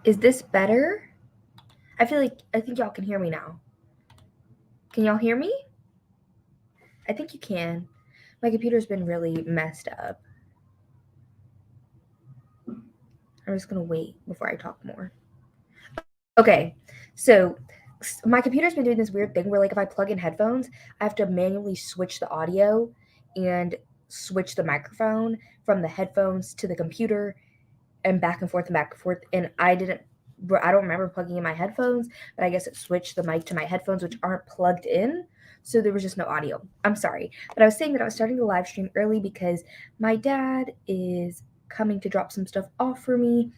Is this better? I think y'all can hear me now. Can y'all hear me? I think you can. My computer's been really messed up. I'm just gonna wait before I talk more. Okay, so my computer's been doing this weird thing where, like, if I plug in headphones, I have to manually switch the audio and switch the microphone from the headphones to the computer and back and forth and back and forth. And I don't remember plugging in my headphones, but I guess it switched the mic to my headphones, which aren't plugged in. So there was just no audio. I'm sorry. But I was saying that I was starting the live stream early because my dad is coming to drop some stuff off for me.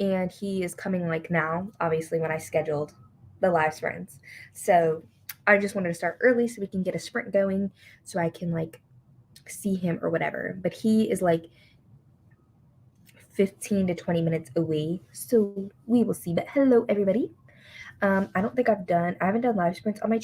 And he is coming like now, obviously, when I scheduled the live sprints. So I just wanted to start early so we can get a sprint going so I can like see him or whatever. But he is like 15 to 20 minutes away. So we will see. But hello, everybody. I don't think I haven't done live sprints on my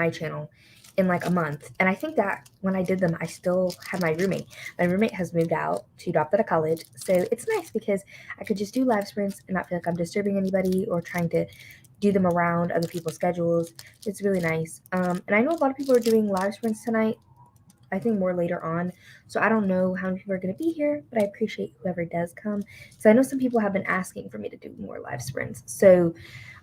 channel, in like a month. And I think that when I did them, I still had my roommate. My roommate has moved out. She dropped out of college. So it's nice because I could just do live sprints and not feel like I'm disturbing anybody or trying to do them around other people's schedules. It's really nice. And I know a lot of people are doing live sprints tonight. I think more later on. So I don't know how many people are going to be here, but I appreciate whoever does come. So I know some people have been asking for me to do more live sprints. So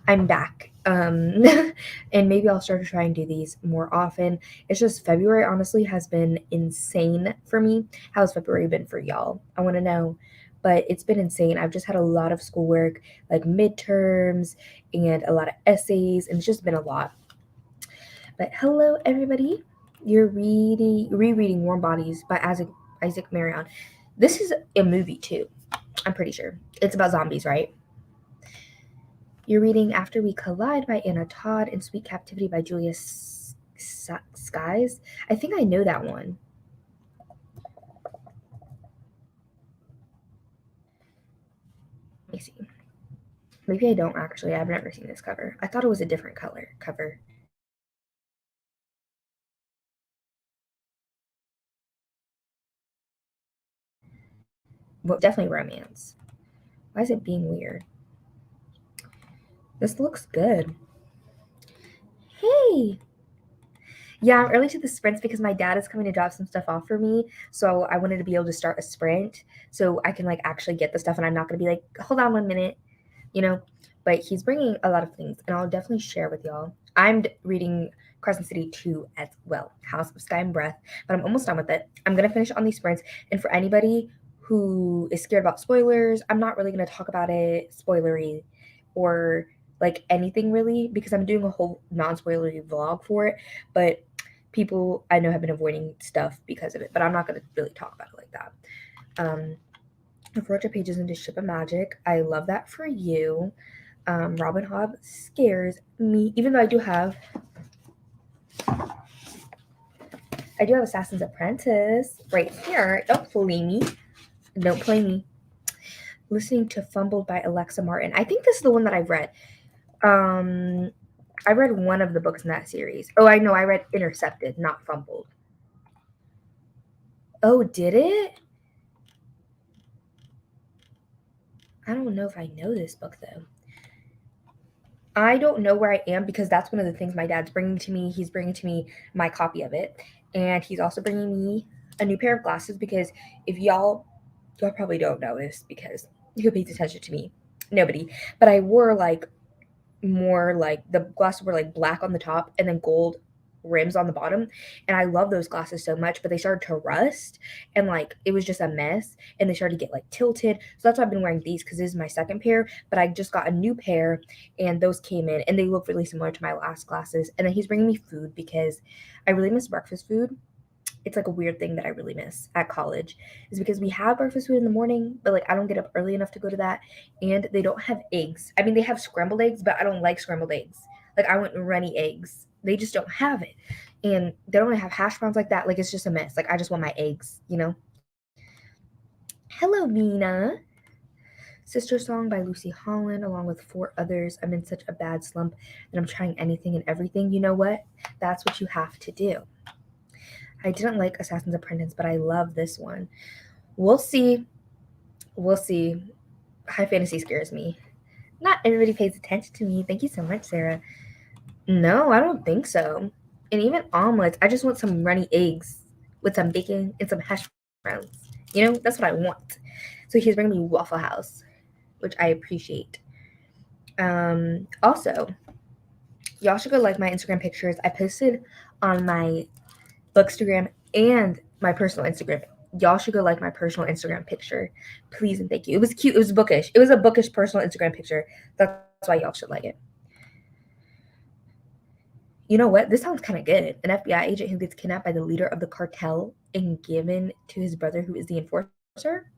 I'm back. And maybe I'll start to try and do these more often. It's just February, honestly, has been insane for me. How's February been for y'all? I want to know. But it's been insane. I've just had a lot of schoolwork, like midterms and a lot of essays, and it's just been a lot. But hello, everybody. You're rereading Warm Bodies by Isaac Marion. This is a movie too. I'm pretty sure it's about zombies, right? You're reading After We Collide by Anna Todd and Sweet Captivity by Julia Skies. I think I know that one. Let me see. Maybe I don't actually. I've never seen this cover. I thought it was a different cover. Well, definitely romance. Why is it being weird? This looks good. Hey! Yeah, I'm early to the sprints because my dad is coming to drop some stuff off for me. So I wanted to be able to start a sprint so I can like actually get the stuff and I'm not going to be like, hold on 1 minute, you know? But he's bringing a lot of things and I'll definitely share with y'all. I'm reading Crescent City 2 as well, House of Sky and Breath, but I'm almost done with it. I'm going to finish on these sprints. And for anybody who is scared about spoilers, I'm not really going to talk about it spoilery or like anything really because I'm doing a whole non-spoilery vlog for it. But people I know have been avoiding stuff because of it, but I'm not going to really talk about it like that. 400 pages into Ship of Magic. I love that for you. Robin Hobb scares me, even though I do have Assassin's Apprentice right here. Don't play me. Don't play me. Listening to Fumbled by Alexa Martin. I think this is the one that I've read. I read one of the books in that series. Oh, I know. I read Intercepted, not Fumbled. Oh, did it? I don't know if I know this book though. I don't know where I am because that's one of the things my dad's bringing to me. He's bringing to me my copy of it, and he's also bringing me a new pair of glasses because if y'all probably don't know this because who pays attention to me? Nobody. But I wore like more like the glasses were like black on the top and then gold rims on the bottom, and I love those glasses so much, but they started to rust and like it was just a mess and they started to get like tilted. So that's why I've been wearing these because this is my second pair, but I just got a new pair and those came in and they look really similar to my last glasses. And then he's bringing me food because I really miss breakfast food. It's like a weird thing that I really miss at college is because we have breakfast food in the morning, but like I don't get up early enough to go to that, and they don't have eggs. I mean, they have scrambled eggs, but I don't like scrambled eggs. Like I want runny eggs. They just don't have it, and they don't have hash browns like that. Like it's just a mess. Like I just want my eggs. Hello, Nina. Sister Song by Lucy Holland, along with 4 others. I'm in such a bad slump that I'm trying anything and everything. You know what? That's what you have to do. I didn't like Assassin's Apprentice, but I love this one. We'll see. We'll see. High fantasy scares me. Not everybody pays attention to me. Thank you so much, Sarah. No, I don't think so. And even omelets, I just want some runny eggs with some bacon and some hash browns. That's what I want. So he's bringing me Waffle House, which I appreciate. Also, y'all should go like my Instagram pictures. I posted on my Bookstagram and my personal Instagram. Y'all should go like my personal Instagram picture. Please and thank you. It was cute. It was bookish. It was a bookish personal Instagram picture. That's why y'all should like it. You know what? This sounds kind of good. An FBI agent who gets kidnapped by the leader of the cartel and given to his brother, who is the enforcer.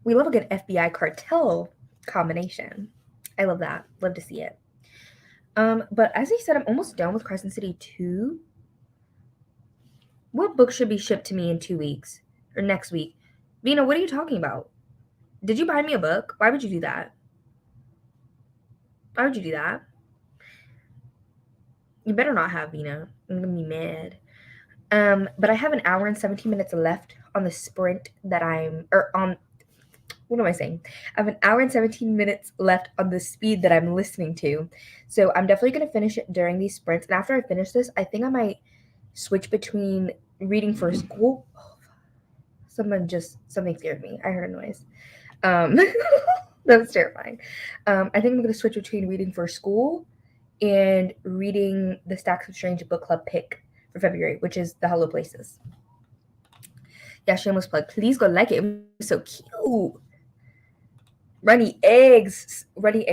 We love a good FBI cartel combination. I love that. Love to see it. But as I said, I'm almost done with Crescent City 2. What book should be shipped to me in 2 weeks or next week? Vina, what are you talking about? Did you buy me a book? Why would you do that? Why would you do that? You better not have, Vina. I'm gonna be mad. But I have an hour and 17 minutes left on the sprint that what am I saying? I have an hour and 17 minutes left on the speed that I'm listening to. So I'm definitely going to finish it during these sprints. And after I finish this, I think I might switch between reading for school. Oh, something scared me. I heard a noise. That was terrifying. I think I'm going to switch between reading for school and reading the Stacks of Strange book club pick for February, which is The Hollow Places. Yeah, shameless plug. Please go like it. It was so cute. Runny egg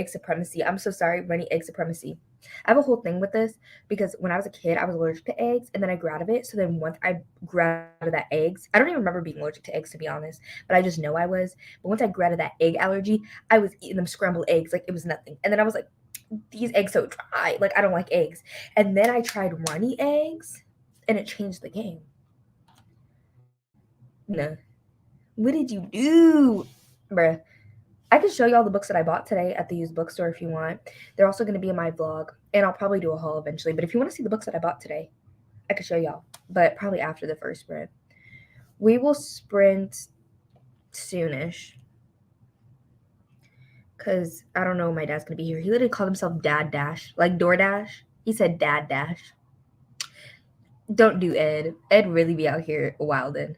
supremacy. I'm so sorry, runny egg supremacy. I have a whole thing with this because when I was a kid, I was allergic to eggs, and then I grew out of it. So then once I grew out of that eggs, I don't even remember being allergic to eggs, to be honest, but I just know I was. But once I grew out of that egg allergy, I was eating them scrambled eggs like it was nothing. And then I was like, these eggs so dry. Like, I don't like eggs. And then I tried runny eggs, and it changed the game. No. What did you do? Bruh. I can show you all the books that I bought today at the used bookstore if you want. They're also going to be in my vlog, and I'll probably do a haul eventually. But if you want to see the books that I bought today, I could show y'all, but probably after the first sprint. We will sprint soonish because I don't know when my dad's going to be here. He literally called himself Dad Dash, like DoorDash. He said Dad Dash. Don't do Ed. Ed really be out here wildin'.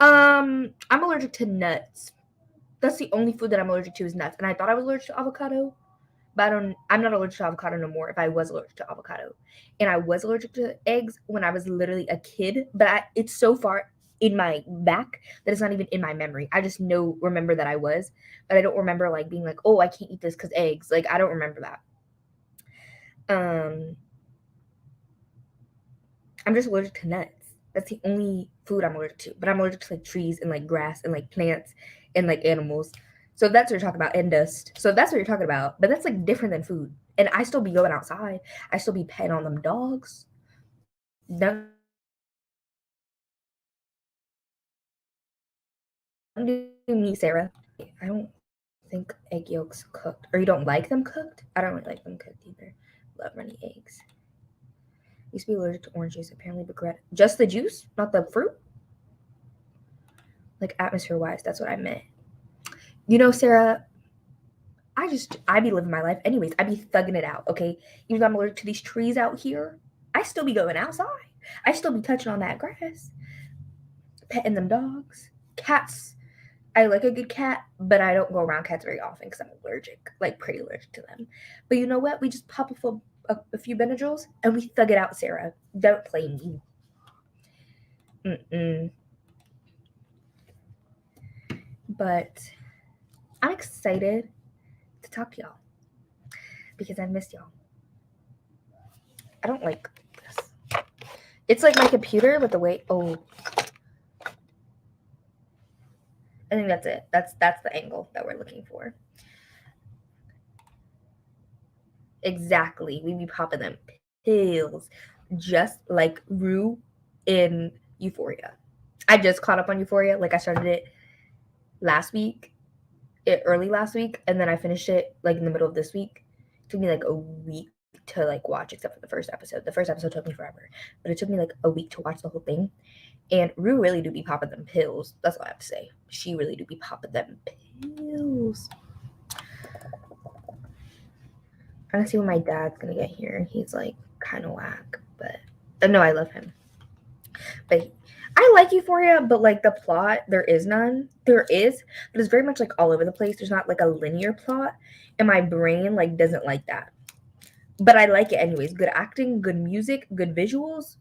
I'm allergic to nuts. That's the only food that I'm allergic to is nuts. And I thought I was allergic to avocado, but I'm not allergic to avocado no more if I was allergic to avocado. And I was allergic to eggs when I was literally a kid, but it's so far in my back that it's not even in my memory. I just remember that I was, but I don't remember like being like, oh, I can't eat this because eggs. Like, I don't remember that. I'm just allergic to nuts. That's the only food I'm allergic to. But I'm allergic to like trees and like grass and like plants and like animals. So that's what you're talking about, and dust. So that's what you're talking about. But that's like different than food. And I still be going outside. I still be petting on them dogs. Don't do me, Sarah. I don't think egg yolks cooked. Or you don't like them cooked? I don't really like them cooked either. Love runny eggs. Used to be allergic to orange juice, apparently regret just the juice, not the fruit. Like atmosphere wise, that's what I meant. Sarah, I be living my life anyways. I be thugging it out, okay? Even though I'm allergic to these trees out here, I still be going outside. I still be touching on that grass, petting them dogs. Cats, I like a good cat, but I don't go around cats very often because I'm allergic, like pretty allergic to them. But you know what? We just pop a few Benadryls and we thug it out, Sarah. Don't play me. But I'm excited to talk to y'all because I missed y'all. I don't like this. It's like my computer, but the way I think that's it. That's the angle that we're looking for. Exactly. We be popping them pills, just like Rue in Euphoria. I just caught up on Euphoria. Like I started it early last week, and then I finished it like in the middle of this week. It took me like a week to like watch, except for the first episode. The first episode took me forever, but it took me like a week to watch the whole thing. And Rue really do be popping them pills. That's all I have to say. She really do be popping them pills. I want to see when my dad's gonna get here. He's like kind of whack, but no, I love him. But I like Euphoria, but like the plot, there is none. There is, but it's very much like all over the place. There's not like a linear plot, and my brain like doesn't like that. But I like it anyways. Good acting, good music, good visuals,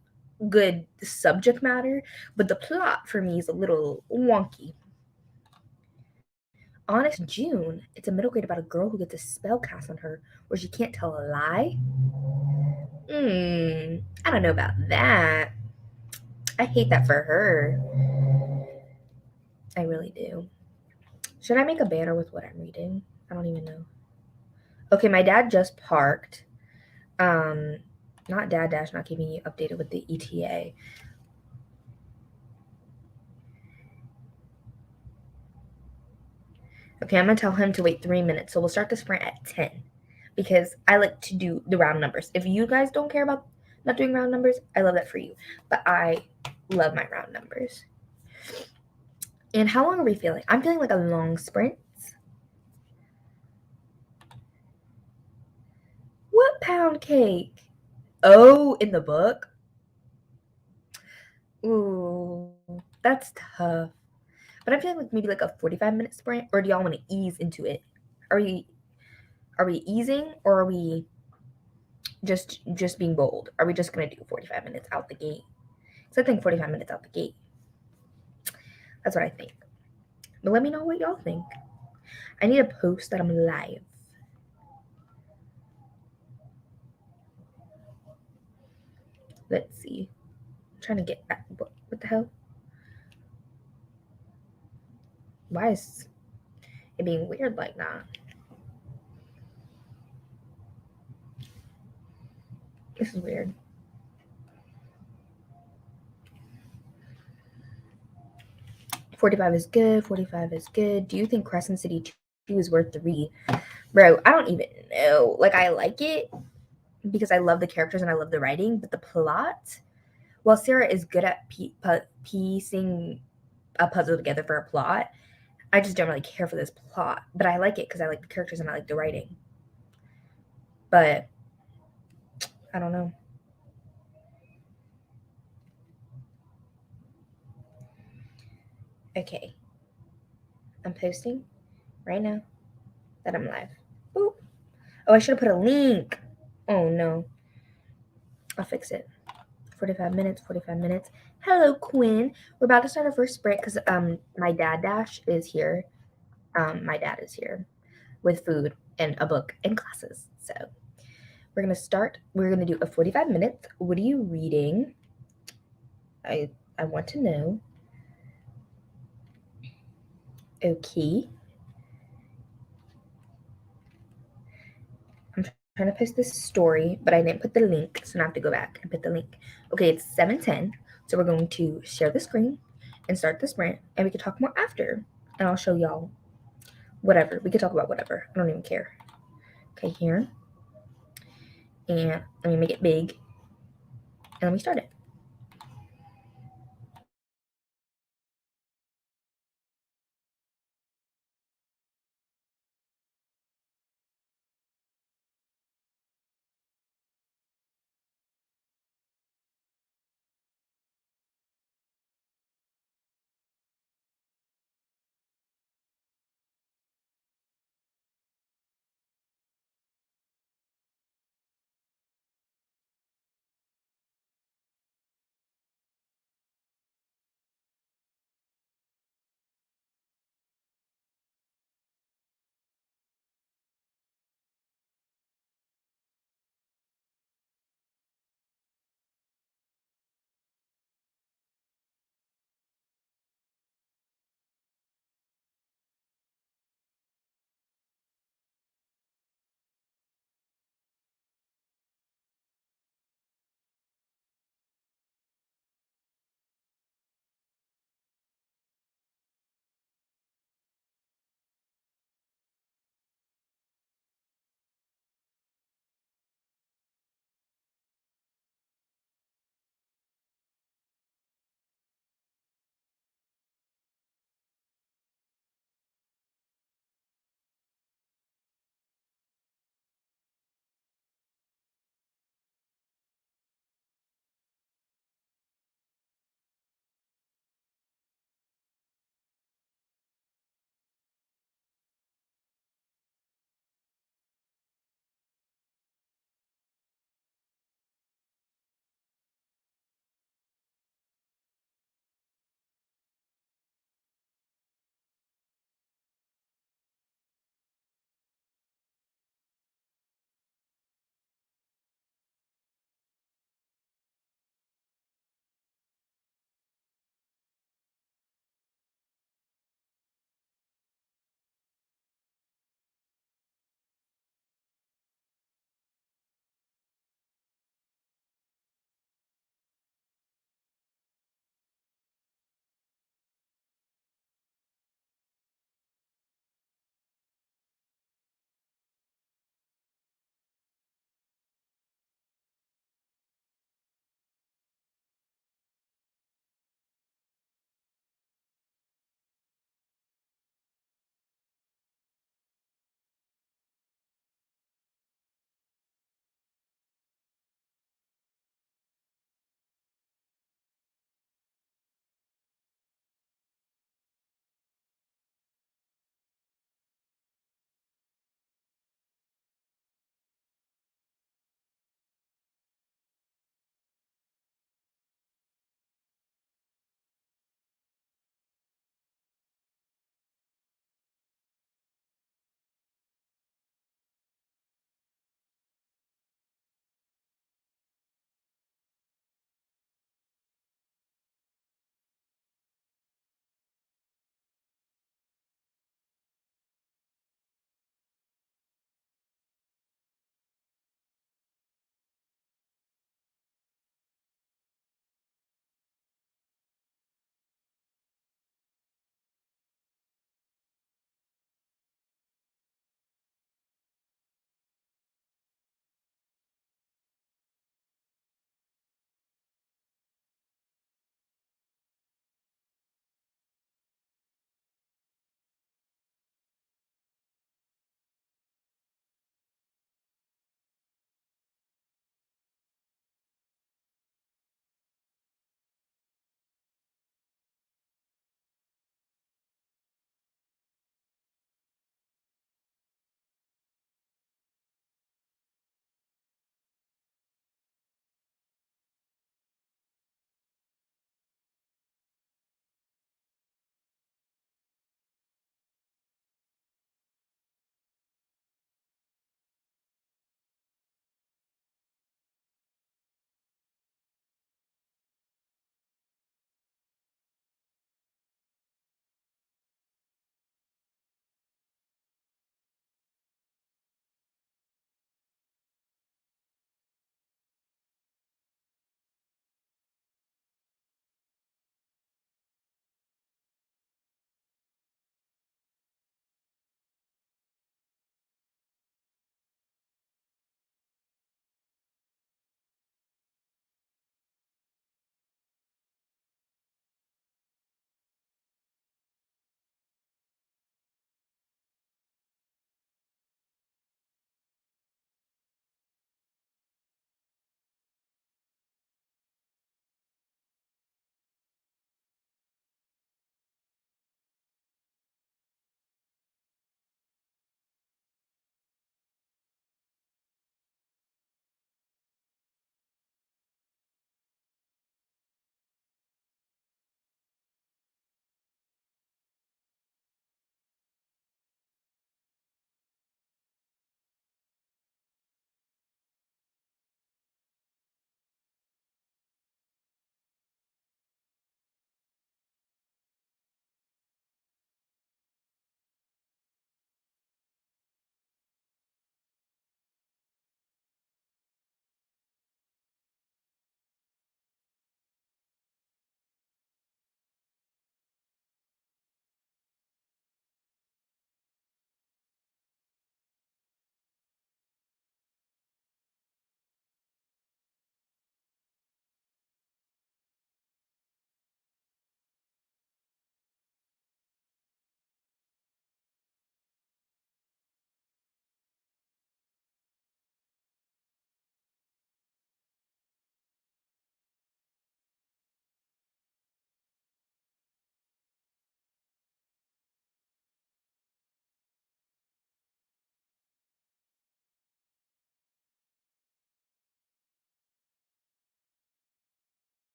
good subject matter. But the plot for me is a little wonky. Honest June, it's a middle grade about a girl who gets a spell cast on her where she can't tell a lie. I don't know about that. I hate that for her. I really do. Should I make a banner with what I'm reading? I don't even know. Okay, my dad just parked. Not Dad Dash, not keeping you updated with the ETA. Okay, I'm gonna tell him to wait 3 minutes. So we'll start the sprint at 10 because I like to do the round numbers. If you guys don't care about not doing round numbers, I love that for you. But I love my round numbers. And how long are we feeling? I'm feeling like a long sprint. What pound cake? Oh, in the book? Ooh, that's tough. But I'm feeling like maybe like a 45-minute sprint, or do y'all want to ease into it? Are we easing, or are we just being bold? Are we just gonna do 45 minutes out the gate? So I think 45 minutes out the gate. That's what I think. But let me know what y'all think. I need a post that I'm live. Let's see. I'm trying to get at what the hell? Why is it being weird like that? This is weird. $45 is good. 45 is good. Do you think Crescent City 2 is worth the read? Bro, I don't even know. Like, I like it because I love the characters and I love the writing, but the plot, while Sarah is good at piecing a puzzle together for a plot, I just don't really care for this plot. But I like it because I like the characters and I like the writing. But I don't know. Okay. I'm posting right now that I'm live. Boop. Oh, I should have put a link. Oh no. I'll fix it. 45 minutes, 45 minutes. Hello, Quinn. We're about to start our first sprint because my dad Dash is here. My dad is here with food and a book and classes. So we're gonna start. We're gonna do a 45 minutes. What are you reading? I want to know. Okay. I'm trying to post this story, but I didn't put the link, so now I have to go back and put the link. Okay, it's 7:10, so we're going to share the screen and start the sprint, and we can talk more after, and I'll show y'all whatever. We can talk about whatever. I don't even care. Okay, here, and let me make it big, and let me start it.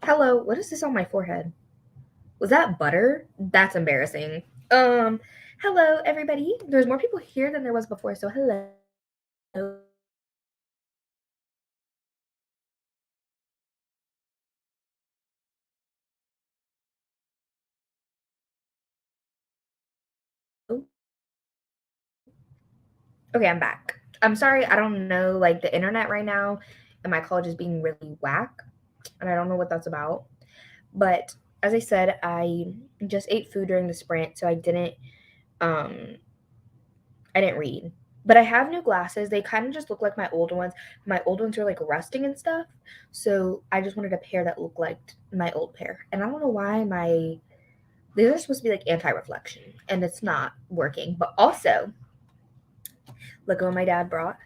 Hello, what is this on my forehead? Was that butter? That's embarrassing. Hello everybody. There's more people here than there was before, so hello. Okay, I'm back. I'm sorry, I don't know, like the internet right now and my college is being really whack, and I don't know what that's about. But as I said, I just ate food during the sprint, so um I didn't read. But I have new glasses. They kind of just look like my old ones. My old ones are like rusting and stuff. So I just wanted a pair that looked like my old pair. And I don't know why these are supposed to be like anti-reflection and it's not working. But also, look at what my dad brought.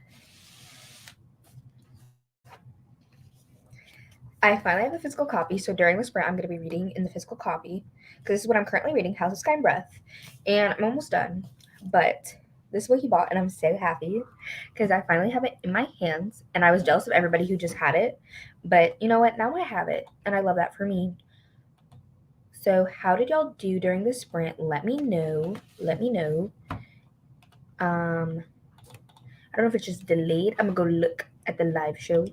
I finally have a physical copy, so during the sprint, I'm going to be reading in the physical copy because this is what I'm currently reading, House of Sky and Breath, and I'm almost done. But this is what he bought, and I'm so happy because I finally have it in my hands, and I was jealous of everybody who just had it. But you know what? Now I have it, and I love that for me. So, how did y'all do during the sprint? Let me know. Let me know. I don't know if it's just delayed. I'm gonna go look at the live show.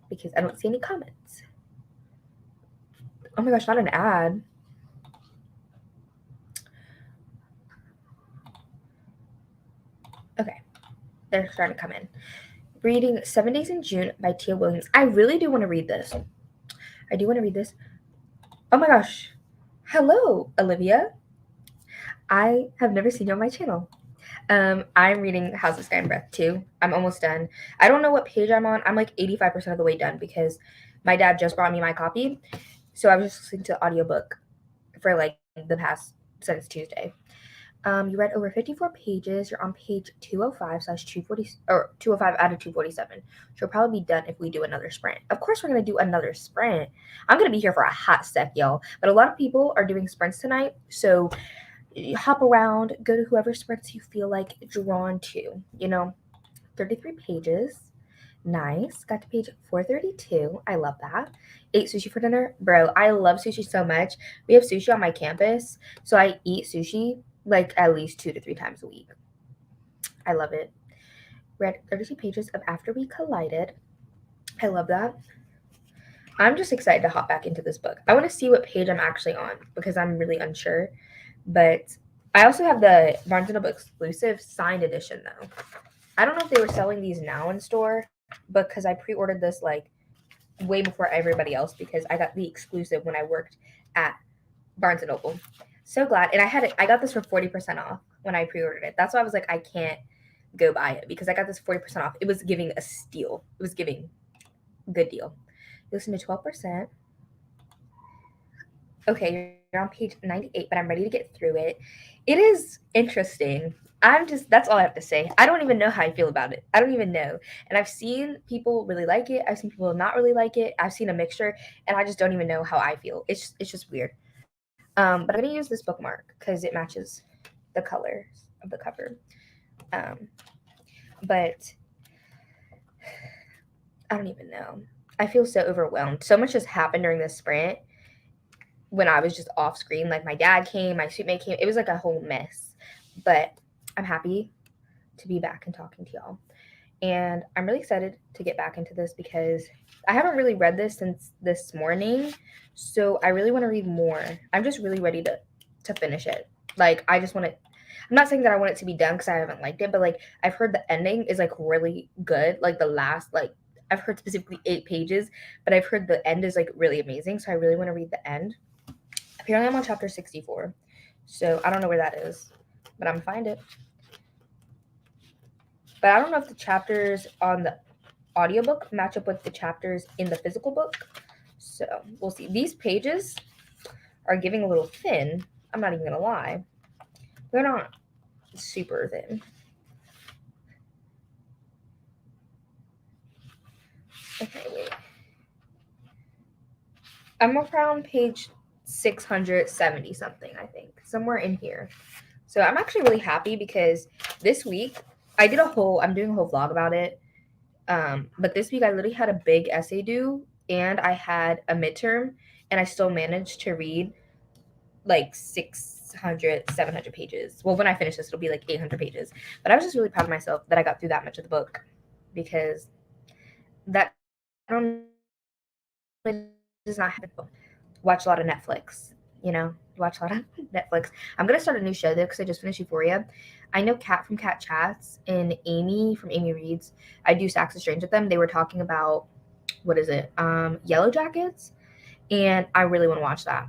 Because I don't see any comments. Oh my gosh, not an ad. Okay, they're starting to come in. Reading 7 Days in June by Tia Williams. I really do want to read this. I do want to read this. Oh my gosh. Hello, Olivia. I have never seen you on my channel. I'm reading House of Sky and Breath too. I'm almost done. I don't know what page I'm on. I'm like 85% of the way done because my dad just brought me my copy. So I was just listening to the audiobook for like the past since Tuesday. You read over 54 pages. You're on page 205 slash 240 or 205 out of 247. She'll probably be done if we do another sprint. Of course, we're going to do another sprint. I'm going to be here for a hot sec, y'all. But a lot of people are doing sprints tonight. So hop around, go to whoever sprints you feel like drawn to. 33 pages. Nice. Got to page 432. I love that. Ate sushi for dinner. Bro, I love sushi so much. We have sushi on my campus. So I eat sushi like at least 2 to 3 times a week. I love it. Read 32 pages of After We Collided. I love that. I'm just excited to hop back into this book. I want to see what page I'm actually on because I'm really unsure. But I also have the Barnes & Noble exclusive signed edition though. I don't know if they were selling these now in store because I pre-ordered this like way before everybody else because I got the exclusive when I worked at Barnes & Noble. So glad. And I got this for 40% off when I pre-ordered it. That's why I was like, I can't go buy it because I got this 40% off. It was giving a steal. It was giving a good deal. Listen to 12%. Okay, you're on page 98, but I'm ready to get through it. It is interesting. That's all I have to say. I don't even know how I feel about it. I don't even know. And I've seen people really like it. I've seen people not really like it. I've seen a mixture, and I just don't even know how I feel. It's just weird. But I'm gonna use this bookmark because it matches the colors of the cover. But I don't even know. I feel so overwhelmed. So much just happened during this sprint when I was just off screen. Like my dad came, my suitmate came. It was like a whole mess. But I'm happy to be back and talking to y'all. And I'm really excited to get back into this because I haven't really read this since this morning. So I really want to read more. I'm just really ready to finish it. Like I just want to I'm not saying that I want it to be done because I haven't liked it, but like I've heard the ending is like really good. Like the last I've heard specifically 8 pages, but I've heard the end is like really amazing. So I really want to read the end. Apparently I'm on chapter 64. So I don't know where that is, but I'm gonna find it. But I don't know if the chapters on the audiobook match up with the chapters in the physical book. So we'll see. These pages are giving a little thin. I'm not even gonna lie. They're not super thin. Okay, wait. I'm around page 670 something, I think. Somewhere in here. So I'm actually really happy because this week I'm doing a whole vlog about it. But this week I literally had a big essay due and I had a midterm, and I still managed to read like 600, 700 pages. Well, when I finish this, it'll be like 800 pages. But I was just really proud of myself that I got through that much of the book, because that does not happen. Watch a lot of Netflix, watch a lot of Netflix. I'm gonna start a new show though, because I just finished Euphoria. I know Kat from Cat Chats and Amy from Amy Reads. I do Stacks of Strange with them. They were talking about, what is it, Yellow Jackets, and I really want to watch that.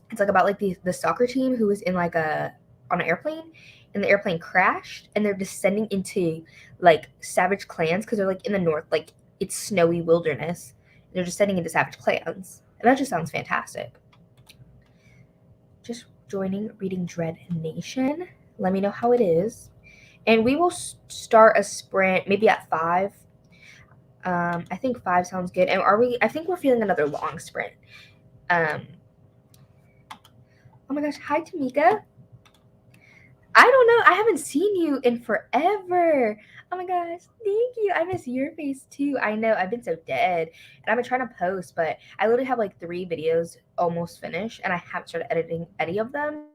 It's like about like the soccer team who was in like a on an airplane, and the airplane crashed, and they're descending into like savage clans because they're like in the north, like it's snowy wilderness. They're descending into savage clans, and that just sounds fantastic. Just joining Reading Dread Nation. Let me know how it is, and we will start a sprint maybe at 5. I think 5 sounds good. And are we? I think we're feeling another long sprint. Um, oh my gosh, hi Tamika. I don't know. I haven't seen you in forever. Oh my gosh. Thank you. I miss your face too. I know. I've been so dead. And I've been trying to post, but I literally have like 3 videos almost finished, and I haven't started editing any of them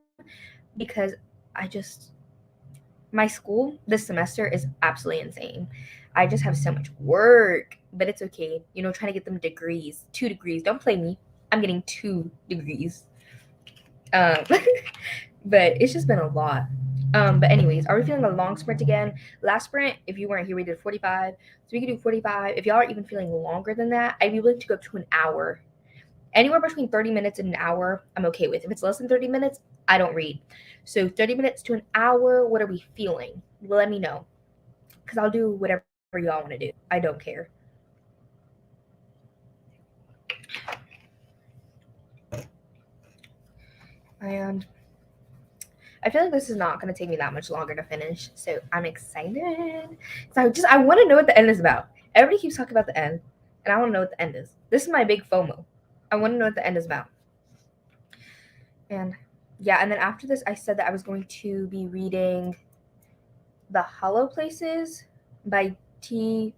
because I just my school this semester is absolutely insane. I just have so much work, but it's okay. Trying to get them degrees. 2 degrees. Don't play me. I'm getting 2 degrees. Um but it's just been a lot. But anyways, are we feeling a long sprint again? Last sprint, if you weren't here, we did 45. So we could do 45. If y'all are even feeling longer than that, I'd be willing to go to an hour. Anywhere between 30 minutes and an hour, I'm okay with. If it's less than 30 minutes, I don't read. So 30 minutes to an hour, what are we feeling? Let me know. Because I'll do whatever y'all want to do. I don't care. And I feel like this is not going to take me that much longer to finish, so I'm excited. So I want to know what the end is about. Everybody keeps talking about the end, and I want to know what the end is. This is my big FOMO. I want to know what the end is about. And yeah, and then after this, I said that I was going to be reading The Hollow Places by T.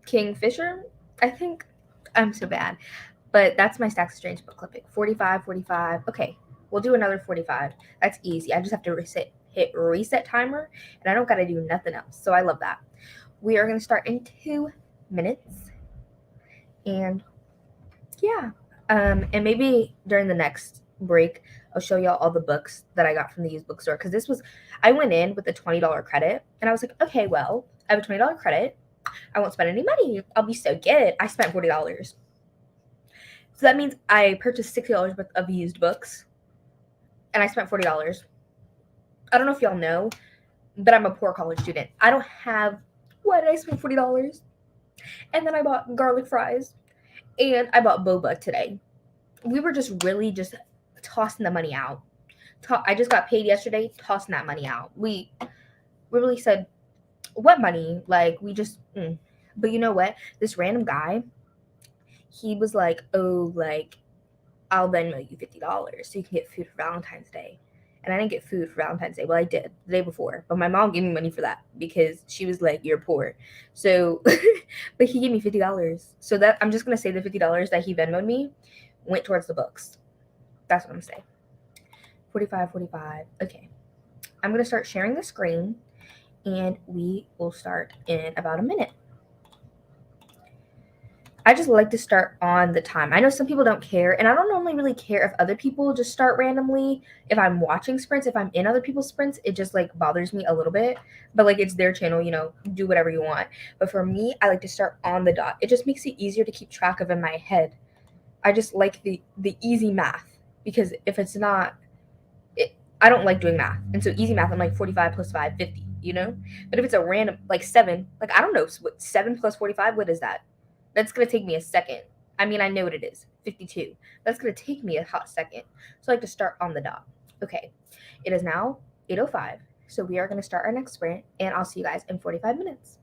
Kingfisher. I think I'm so bad. But that's my Stacks of Strange book clipping. 45, 45. Okay, we'll do another 45. That's easy. I just have to hit reset timer, and I don't got to do nothing else. So I love that. We are going to start in 2 minutes. And yeah. And maybe during the next break, I'll show y'all all the books that I got from the used bookstore. Because I went in with a $20 credit, and I was like, okay, well, I have a $20 credit. I won't spend any money. I'll be so good. I spent $40. So that means I purchased $60 worth of used books, and I spent $40. I don't know if y'all know, but I'm a poor college student. I don't have. Why did I spend $40? And then I bought garlic fries, and I bought boba today. We were just really just tossing the money out. I just got paid yesterday, tossing that money out. We really said, what money? Like, we just. But you know what? This random guy, he was like, oh, like, I'll Venmo you $50 so you can get food for Valentine's Day. And I didn't get food for Valentine's Day. Well, I did the day before, but my mom gave me money for that because she was like, "You're poor." So, but he gave me $50. So that I'm just gonna say the $50 that he Venmoed me went towards the books. That's what I'm saying. 45, 45. Okay, I'm gonna start sharing the screen, and we will start in about a minute. I just like to start on the time. I know some people don't care, and I don't normally really care if other people just start randomly. If I'm watching sprints, if I'm in other people's sprints, it just like bothers me a little bit. But like it's their channel, do whatever you want. But for me, I like to start on the dot. It just makes it easier to keep track of in my head. I just like the easy math because if it's not, I don't like doing math, and so easy math, I'm like 45 plus 5, 50. But if it's a random like 7, like I don't know what 7 plus 45, what is that? That's going to take me a second. I mean, I know what it is, 52. That's going to take me a hot second. So I like to start on the dot. Okay, it is now 8:05. So we are going to start our next sprint, and I'll see you guys in 45 minutes.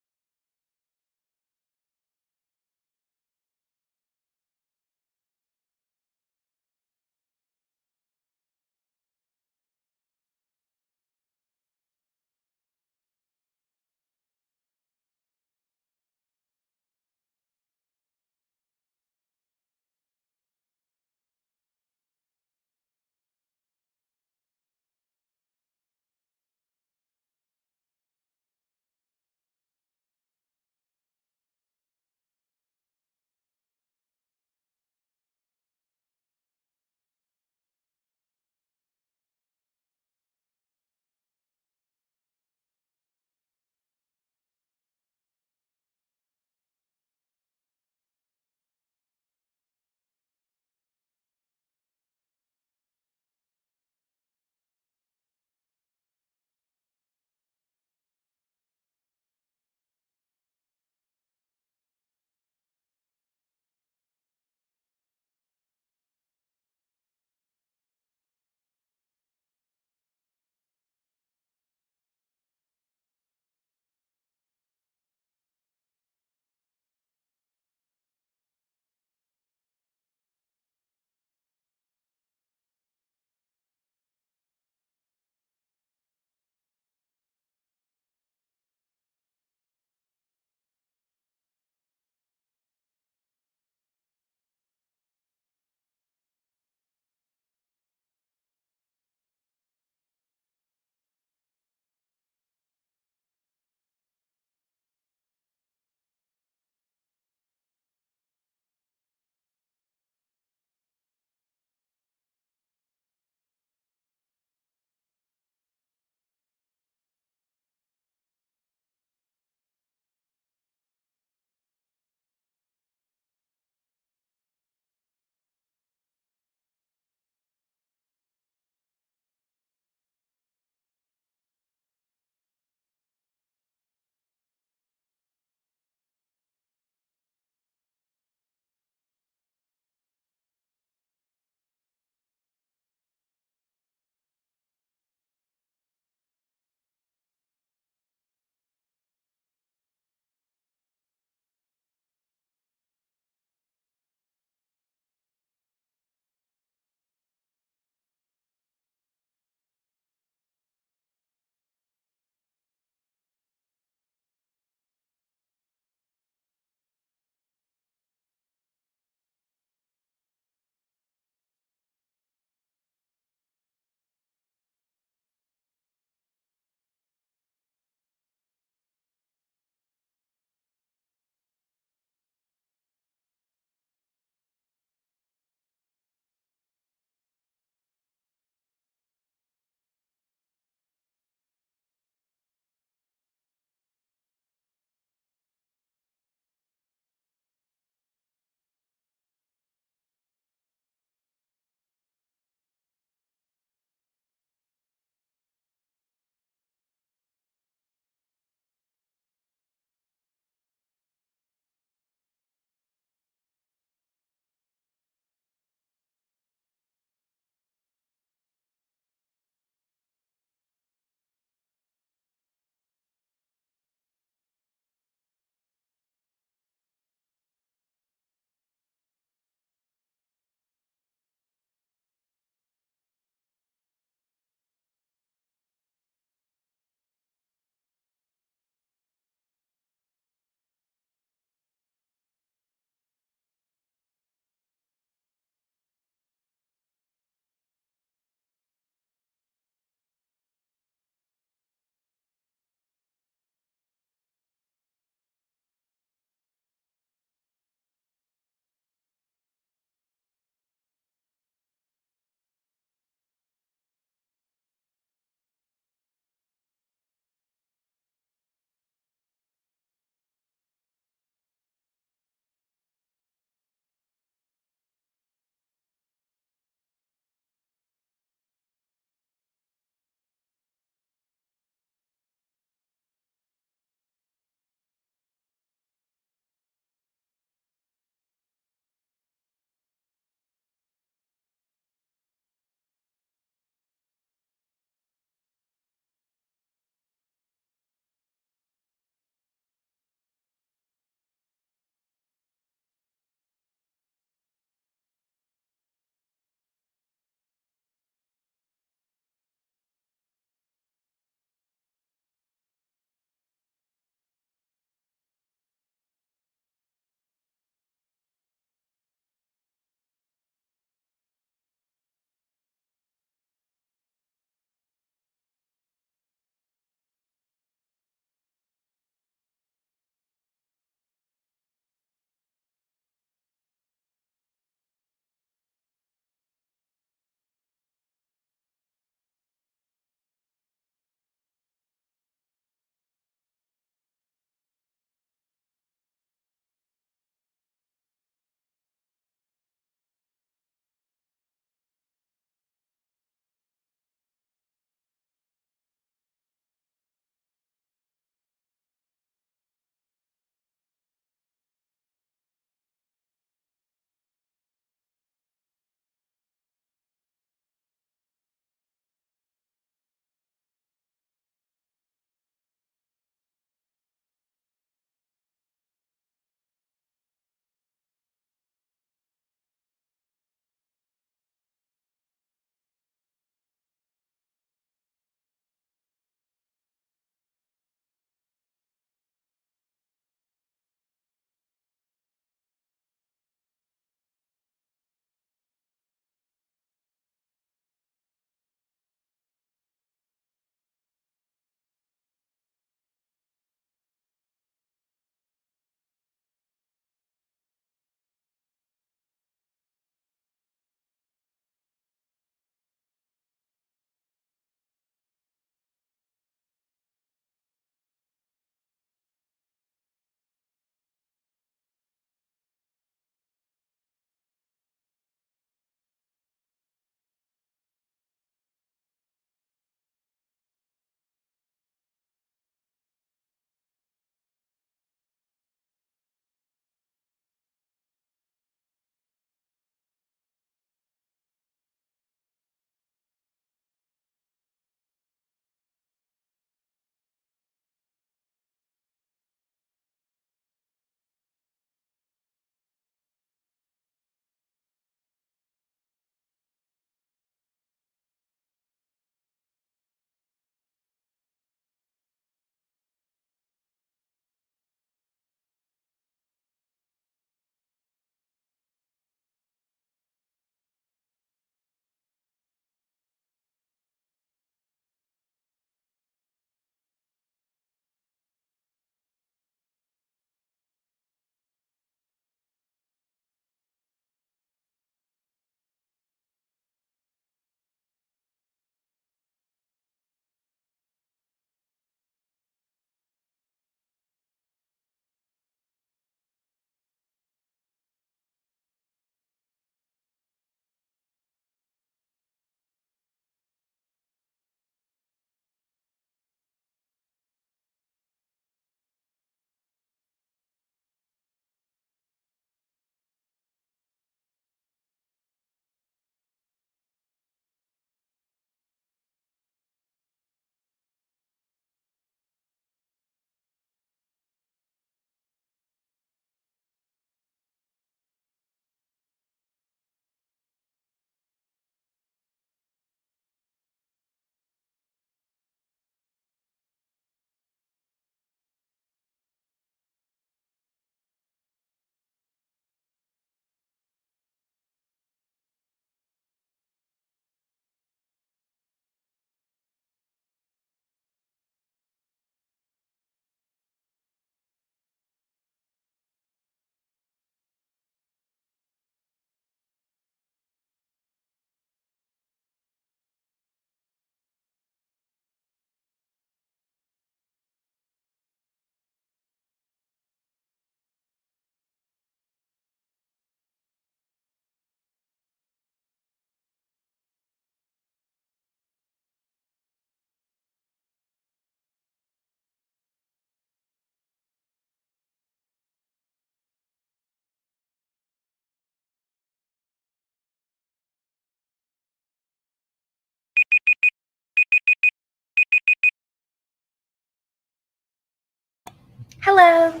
Hello.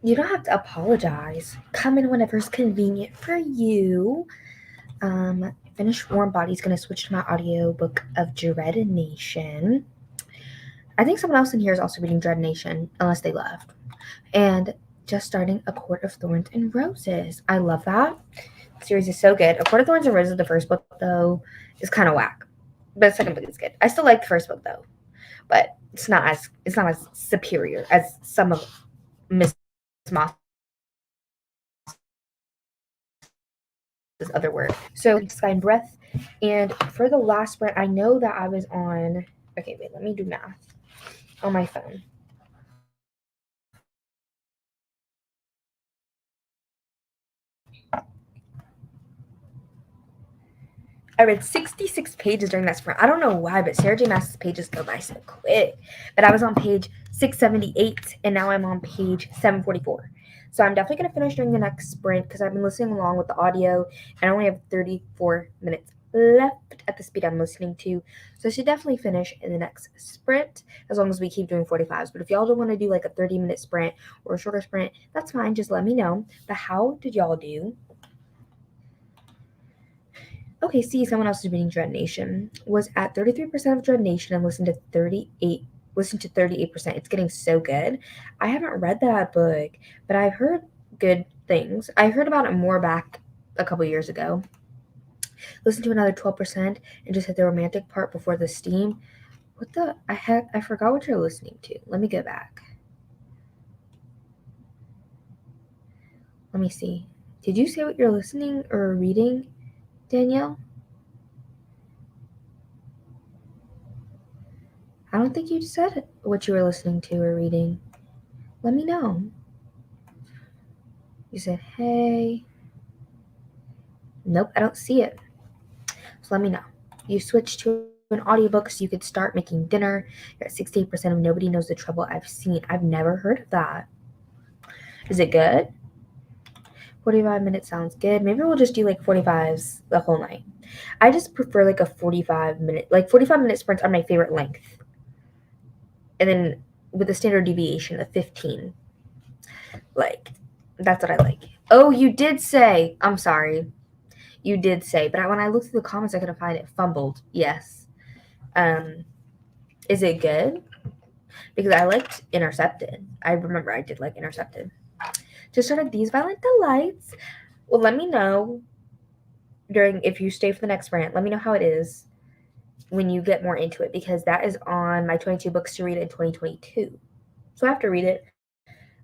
You don't have to apologize. Come in whenever's convenient for you. Finish Warm Body's gonna switch to my audiobook of Dread Nation. I think someone else in here is also reading Dread Nation, unless they left. And just starting A Court of Thorns and Roses. I love that. The series is so good. A Court of Thorns and Roses, the first book, though, is kind of whack. But the second book is good. I still like the first book, though. But it's not as superior as some of Miss Moss's other work. So Sky and Breath. And for the last sprint, I know that I was on. Okay, wait, let me do math on my phone. I read 66 pages during that sprint. I don't know why, but Sarah J. Maas's pages go by so quick. But I was on page 678, and now I'm on page 744. So I'm definitely going to finish during the next sprint because I've been listening along with the audio, and I only have 34 minutes left at the speed I'm listening to. So I should definitely finish in the next sprint as long as we keep doing 45s. But if y'all don't want to do like a 30-minute sprint or a shorter sprint, that's fine. Just let me know. But how did y'all do? Okay, see, someone else is reading Dread Nation. Was at 33% of Dread Nation and listened to 38%. It's getting so good. I haven't read that book, but I've heard good things. I heard about it more back a couple years ago. Listened to another 12% and just hit the romantic part before the steam. What the? I forgot what you're listening to. Let me go back. Let me see. Did you say what you're listening or reading, Danielle? I don't think you said what you were listening to or reading. Let me know. You said, hey. Nope, I don't see it. So let me know. You switched to an audiobook so you could start making dinner. You're at 68% of Nobody Knows the Trouble I've Seen. I've never heard of that. Is it good? 45 minutes sounds good. Maybe we'll just do like 45s the whole night. I just prefer like a 45-minute, like 45-minute sprints are my favorite length. And then with a standard deviation of 15. Like, that's what I like. Oh, you did say, I'm sorry. You did say, but when I looked through the comments, I couldn't find it. Fumbled. Yes. Is it good? Because I liked Intercepted. I remember I did like Intercepted. Just started These Violent Delights. Well, let me know if you stay for the next rant. Let me know how it is when you get more into it because that is on my 22 books to read in 2022. So I have to read it.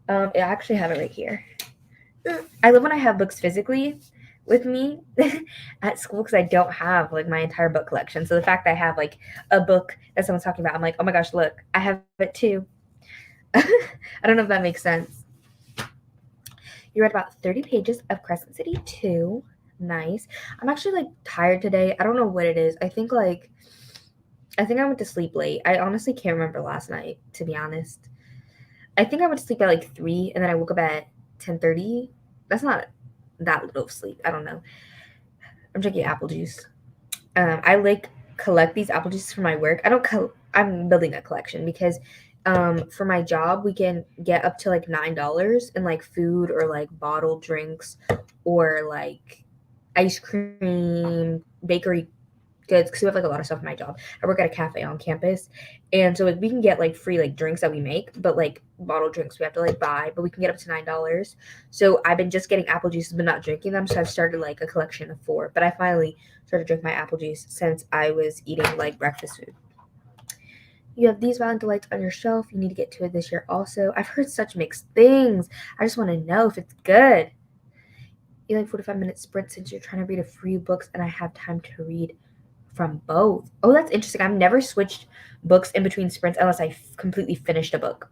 I actually have it right here. I love when I have books physically with me at school because I don't have like my entire book collection. So the fact that I have like a book that someone's talking about, I'm like, oh my gosh, look, I have it too. I don't know if that makes sense. You read about 30 pages of Crescent City 2. Nice. I'm actually like tired today. I don't know what it is. I think I went to sleep late. I honestly can't remember last night, to be honest. I think I went to sleep at like 3 and then I woke up at 10:30. That's not that little of sleep. I don't know. I'm drinking apple juice. I like collect these apple juices for my work. I'm building a collection because for my job we can get up to like $9 in like food or like bottled drinks or like ice cream, bakery goods because we have like a lot of stuff in my job. I work at a cafe on campus, and so like we can get like free like drinks that we make, but like bottled drinks we have to like buy, but we can get up to $9. So I've been just getting apple juices but not drinking them. So I've started like a collection of 4. But I finally started drinking my apple juice since I was eating like breakfast food. You have These Violent Delights on your shelf. You need to get to it this year also. I've heard such mixed things. I just want to know if it's good. You like 45-minute sprints since you're trying to read a few books and I have time to read from both. Oh, that's interesting. I've never switched books in between sprints unless I completely finished a book.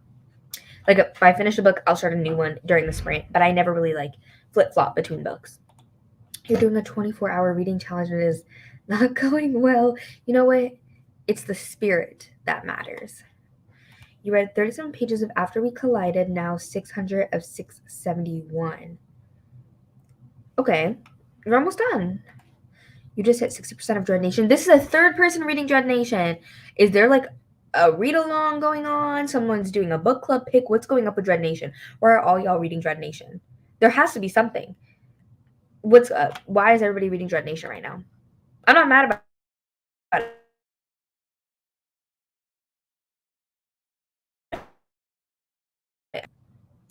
Like if I finish a book, I'll start a new one during the sprint, but I never really like flip-flop between books. You're doing a 24-hour reading challenge and it is not going well. You know what? It's the spirit that matters. You read 37 pages of After We Collided, now 600 of 671. Okay, you're almost done. You just hit 60% of Dread Nation. This is a third person reading Dread Nation. Is there like a read along going on. Someone's doing a book club pick. What's going up with Dread Nation? Why are all y'all reading Dread Nation? There has to be something. What's up? Why is everybody reading Dread Nation right now? I'm not mad about it.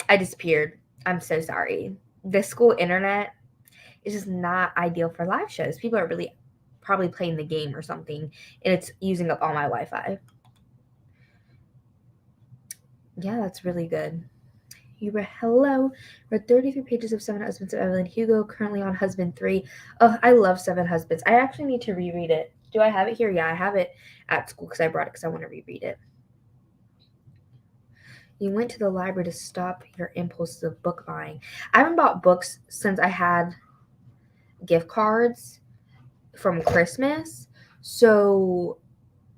I disappeared. I'm so sorry. The school internet is just not ideal for live shows. People are really probably playing the game or something, and it's using up all my Wi-Fi. Yeah, that's really good. You were hello. Read 33 pages of Seven Husbands of Evelyn Hugo, currently on Husband 3. Oh, I love Seven Husbands. I actually need to reread it. Do I have it here? Yeah, I have it at school because I brought it because I want to reread it. You went to the library to stop your impulses of book buying. I haven't bought books since I had gift cards from Christmas. So,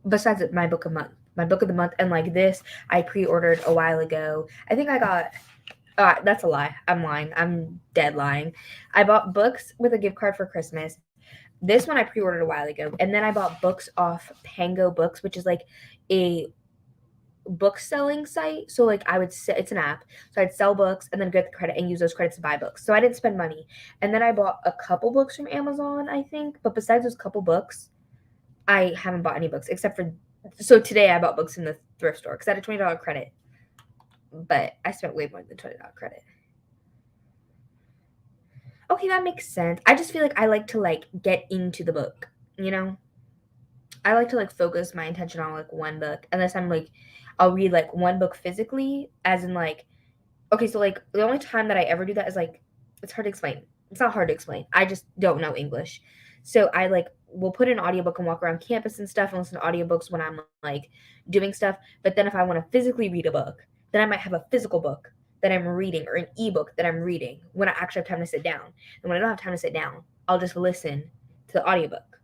besides my book of the month, and like this, I pre-ordered a while ago. I think I got. That's a lie. I'm lying. I'm dead lying. I bought books with a gift card for Christmas. This one I pre-ordered a while ago, and then I bought books off Pango Books, which is like a book selling site. So like I would it's an app. So I'd sell books and then get the credit and use those credits to buy books. So I didn't spend money. And then I bought a couple books from Amazon, I think. But besides those couple books, I haven't bought any books except for so today I bought books in the thrift store because I had a $20 credit. But I spent way more than $20 credit. Okay, that makes sense. I just feel like I like to like get into the book, you know? I like to like focus my attention on like one book unless I'm like I'll read like one book physically as in like okay, so like the only time that I ever do that is like it's hard to explain. It's not hard to explain. I just don't know English. So I like will put an audiobook and walk around campus and stuff and listen to audiobooks when I'm like doing stuff. But then if I want to physically read a book, then I might have a physical book that I'm reading or an ebook that I'm reading when I actually have time to sit down. And when I don't have time to sit down, I'll just listen to the audiobook.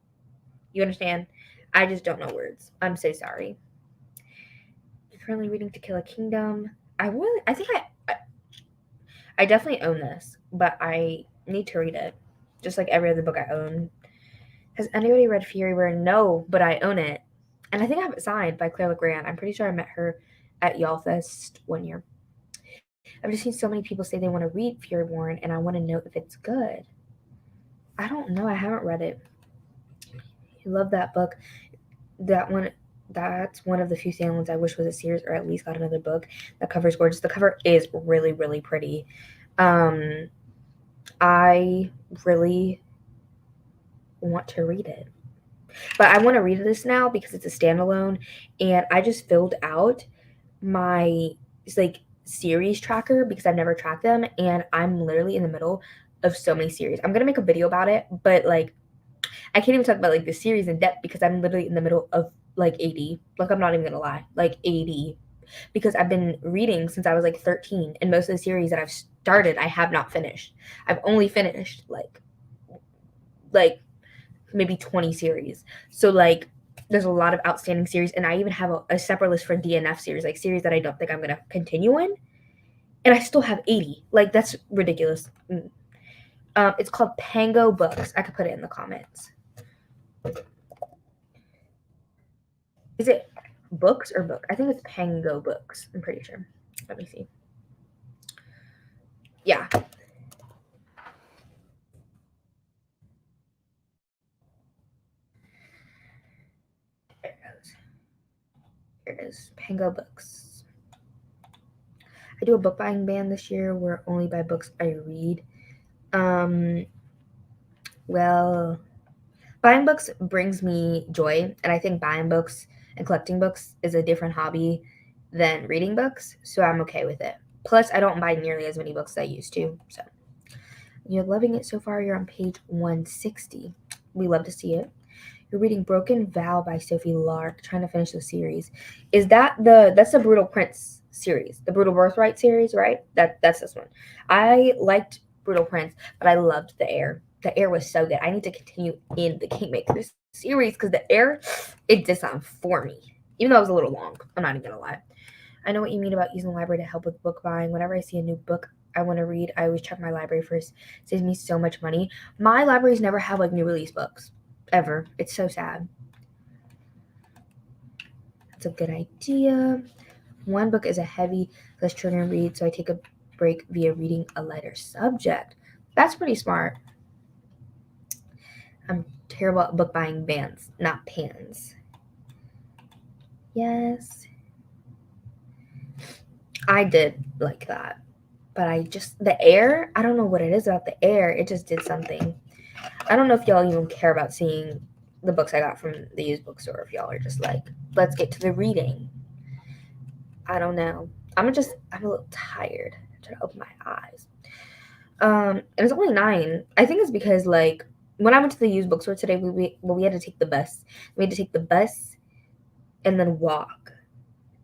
You understand? I just don't know words. I'm so sorry. You're currently reading To Kill a Kingdom. I think I definitely own this, but I need to read it. Just like every other book I own. Has anybody read Fury Burn? No, but I own it. And I think I have it signed by Claire LeGrand. I'm pretty sure I met her at YALLFest one year. I've just seen so many people say they want to read Fury Born, and I want to know if it's good. I don't know. I haven't read it. I love that book. That one, that's one of the few Salem ones I wish was a series or at least got another book. That cover is gorgeous. The cover is really, really pretty. I really want to read it. But I want to read this now because it's a standalone, and I just filled out my like series tracker because I've never tracked them, and I'm literally in the middle of so many series. I'm gonna make a video about it, but like I can't even talk about like the series in depth because I'm literally in the middle of like 80. Like I'm not even gonna lie, like 80, because I've been reading since I was like 13, and most of the series that I've started I have not finished. I've only finished like maybe 20 series. So like there's a lot of outstanding series, and I even have a separate list for DNF series, like series that I don't think I'm gonna continue in, and I still have 80. Like that's ridiculous. It's called Pango Books. I could put it in the comments. Is it books or book? I think it's Pango Books. I'm pretty sure. Let me see. Yeah. There it goes. Here it is. Pango Books. I do a book buying ban this year where only buy books I read. Well, buying books brings me joy, and I think buying books and collecting books is a different hobby than reading books, so I'm okay with it. Plus, I don't buy nearly as many books as I used to, so. You're loving it so far. You're on page 160. We love to see it. You're reading Broken Vow by Sophie Lark, trying to finish the series. Is that's the Brutal Prince series, the Brutal Birthright series, right? That's this one. I liked Brutal Prince, but I loved The Heir. The Heir was so good. I need to continue in the Kingmakers series because The Heir, it did something for me. Even though it was a little long. I'm not even gonna lie. I know what you mean about using the library to help with book buying. Whenever I see a new book I want to read, I always check my library first. It saves me so much money. My libraries never have like new release books. Ever. It's so sad. It's a good idea. One book is a heavy, less triggering read, so I take a break via reading a lighter subject. That's pretty smart. I'm terrible at book buying bands, not pans. Yes. I did like that. But the air, I don't know what it is about the air. It just did something. I don't know if y'all even care about seeing the books I got from the used bookstore. If y'all are just like, let's get to the reading. I don't know. I'm a little tired. I'm trying to open my eyes. And it's only 9. I think it's because like when I went to the used bookstore today, we had to take the bus. We had to take the bus and then walk.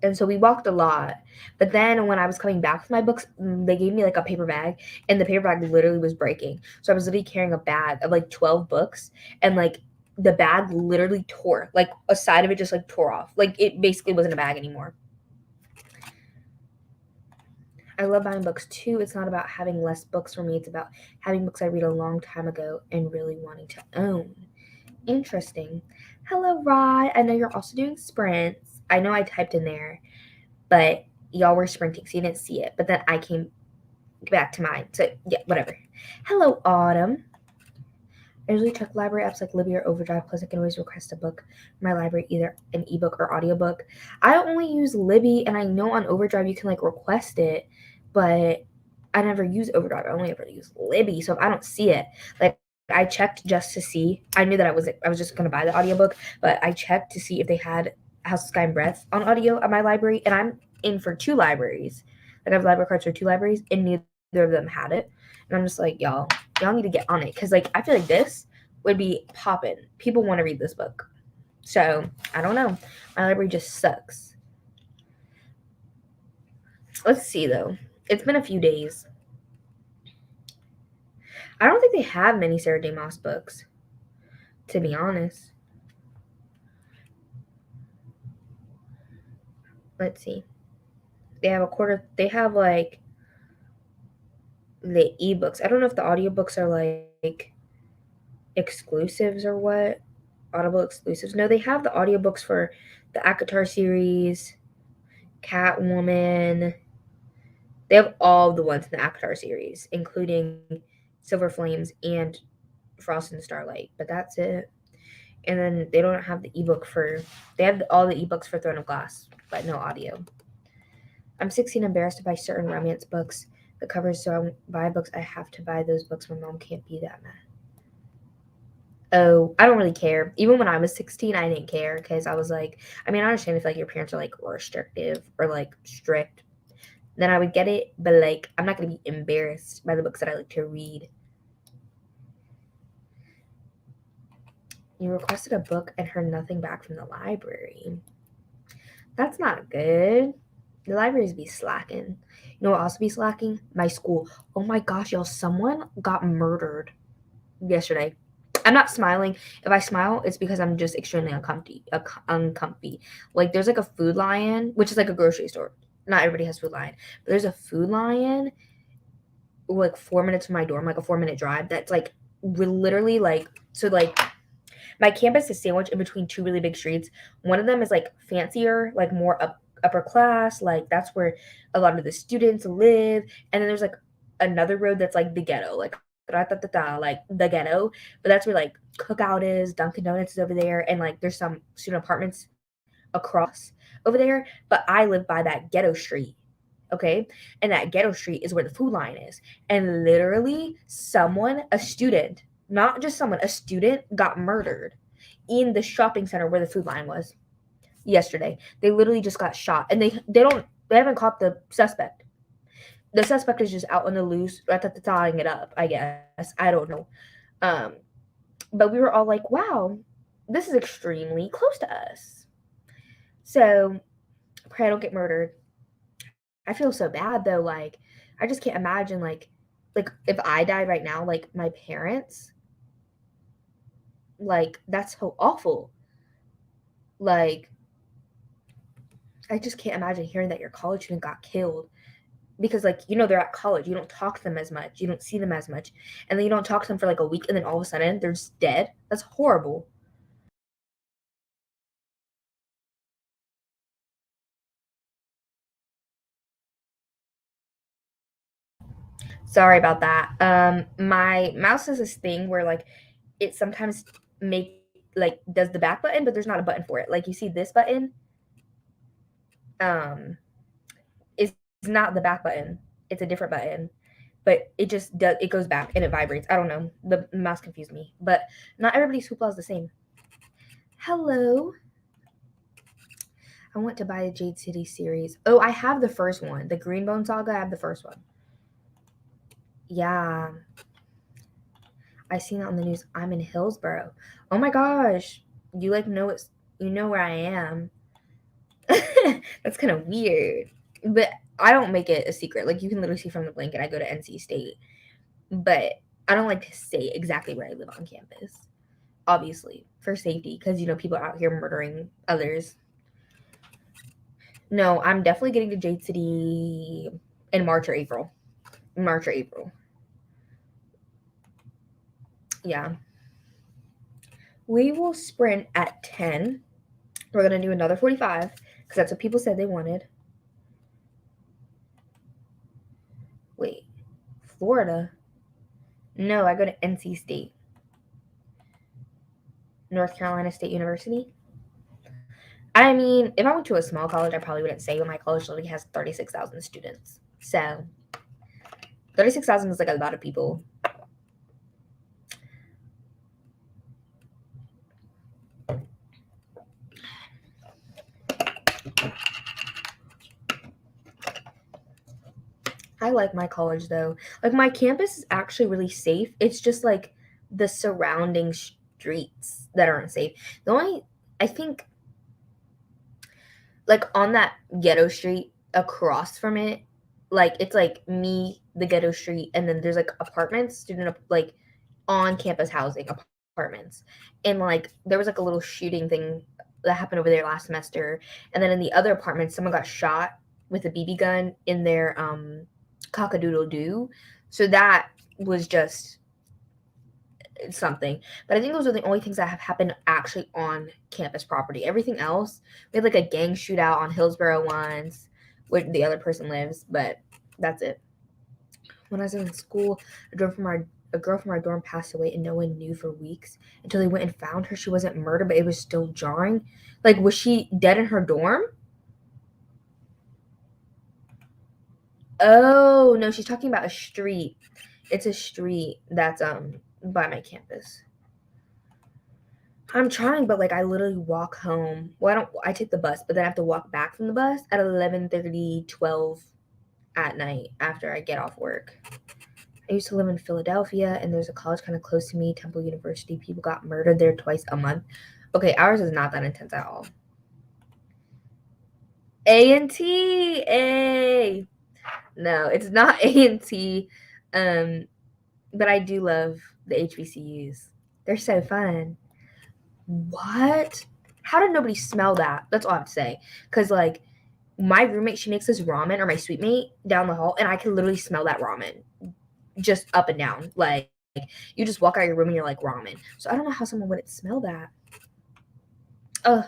And so we walked a lot. But then when I was coming back with my books, they gave me like a paper bag, and the paper bag literally was breaking. So I was literally carrying a bag of like 12 books, and like the bag literally tore. Like a side of it just like tore off. Like it basically wasn't a bag anymore. I love buying books too. It's not about having less books for me. It's about having books I read a long time ago and really wanting to own. Interesting. Hello, Rod. I know you're also doing sprints. I know I typed in there, but y'all were sprinting, so you didn't see it. But then I came back to mine. So, yeah, whatever. Hello, Autumn. I usually check library apps like Libby or Overdrive, plus I can always request a book from my library, either an ebook or audiobook. I only use Libby, and I know on Overdrive you can like request it, but I never use Overdrive. I only ever use Libby. So if I don't see it, like I checked just to see. I knew that I was just gonna buy the audiobook, but I checked to see if they had House of Sky and Breath on audio at my library, and I'm in for 2 libraries. Like I have library cards for 2 libraries, and neither of them had it. And I'm just like, y'all need to get on it, because like I feel like this would be popping. People want to read this book. So I don't know. My library just sucks. Let's see though. It's been a few days. I don't think they have many Sarah J. Maas books, to be honest. Let's see. They have like the ebooks. I don't know if the audiobooks are like exclusives or what. Audible exclusives. No, they have the audiobooks for the ACOTAR series, Catwoman. They have all the ones in the ACOTAR series, including Silver Flames and Frost and Starlight. But that's it. And then they don't have the ebook for. They have all the ebooks for Throne of Glass, but no audio. I'm 16, embarrassed to buy certain romance books. The covers, so I buy books. I have to buy those books. My mom can't be that mad. Oh, I don't really care. Even when I was 16, I didn't care, because I was like, I mean, I understand if like your parents are like restrictive or like strict, then I would get it. But like, I'm not gonna be embarrassed by the books that I like to read. You requested a book and heard nothing back from the library. That's not good. The libraries be slacking. You know what else be slacking? My school. Oh my gosh, y'all, someone got murdered yesterday. I'm not smiling. If I smile, it's because I'm just extremely uncomfy. Like there's like a Food Lion, which is like a grocery store. Not everybody has Food Lion, but there's a Food Lion like 4 minutes from my dorm, like a 4-minute drive. That's like we're literally like so like my campus is sandwiched in between 2 really big streets. One of them is like fancier, like more upper class, like that's where a lot of the students live. And then there's like another road that's like the ghetto, like like the ghetto. But that's where like Cookout is, Dunkin' Donuts is over there, and like there's some student apartments across over there. But I live by that ghetto street. Okay. And that ghetto street is where the Food Lion is. And literally, a student, not just someone, a student got murdered in the shopping center where the Food Lion was yesterday. They literally just got shot, and they haven't caught the suspect. The suspect is just out on the loose, tying it up, I guess. I don't know. Um, but we were all like, wow, this is extremely close to us. So pray I don't get murdered. I feel so bad though. Like, I just can't imagine like if I died right now, like my parents, like that's so awful. Like, I just can't imagine hearing that your college student got killed because like they're at college. You don't talk to them as much. You don't see them as much, and then you don't talk to them for like a week, and then all of a sudden they're just dead. That's horrible. Sorry about that. My mouse has this thing where like it sometimes does the back button, but there's not a button for it. Like you see this button, um, is not the back button. It's a different button. But it just does it goes back and it vibrates. I don't know. The mouse confused me. But not everybody's hoopla is the same. Hello. I want to buy the Jade City series. Oh, I have the first one. The Greenbone Saga, I have the first one. Yeah. I seen it on the news. I'm in Hillsboro. Oh my gosh. You like know it's you know where I am. That's kind of weird. But I don't make it a secret. Like you can literally see from the blanket I go to NC State. But I don't like to say exactly where I live on campus. Obviously, for safety, because people are out here murdering others. No, I'm definitely getting to Jade City in March or April. March or April. Yeah. We will sprint at 10. We're going to do another 45 because that's what people said they wanted. Wait, Florida? No, I go to NC State. North Carolina State University. I mean, if I went to a small college, I probably wouldn't say, but my college literally has 36,000 students. So 36,000 is like a lot of people. I like my college though. Like my campus is actually really safe. It's just like the surrounding streets that aren't safe. The only I think like on that ghetto street across from it, like it's like me, the ghetto street, and then there's like apartments, student like on campus housing apartments. And like there was like a little shooting thing that happened over there last semester. And then in the other apartment, someone got shot with a BB gun in their cockadoodle doo. So that was just something. But I think those are the only things that have happened actually on campus property. Everything else, we had like a gang shootout on Hillsboro once, where the other person lives, but that's it. When I was in school, a girl from our dorm passed away and no one knew for weeks until they went and found her. She wasn't murdered, but it was still jarring. Like, was she dead in her dorm? Oh, no, she's talking about a street. It's a street that's by my campus. I'm trying, but like I literally walk home. Well, I take the bus, but then I have to walk back from the bus at 11:30, 12 at night after I get off work. I used to live in Philadelphia, and there's a college kind of close to me, Temple University. People got murdered there twice a month. Okay, ours is not that intense at all. A&T, A. No, it's not A&T. But I do love the HBCUs. They're so fun. What? How did nobody smell that? That's all I have to say. Because, like, my roommate, she makes this ramen, or my sweet mate down the hall, and I can literally smell that ramen just up and down. Like, you just walk out of your room and you're like, ramen. So I don't know how someone wouldn't smell that. Ugh.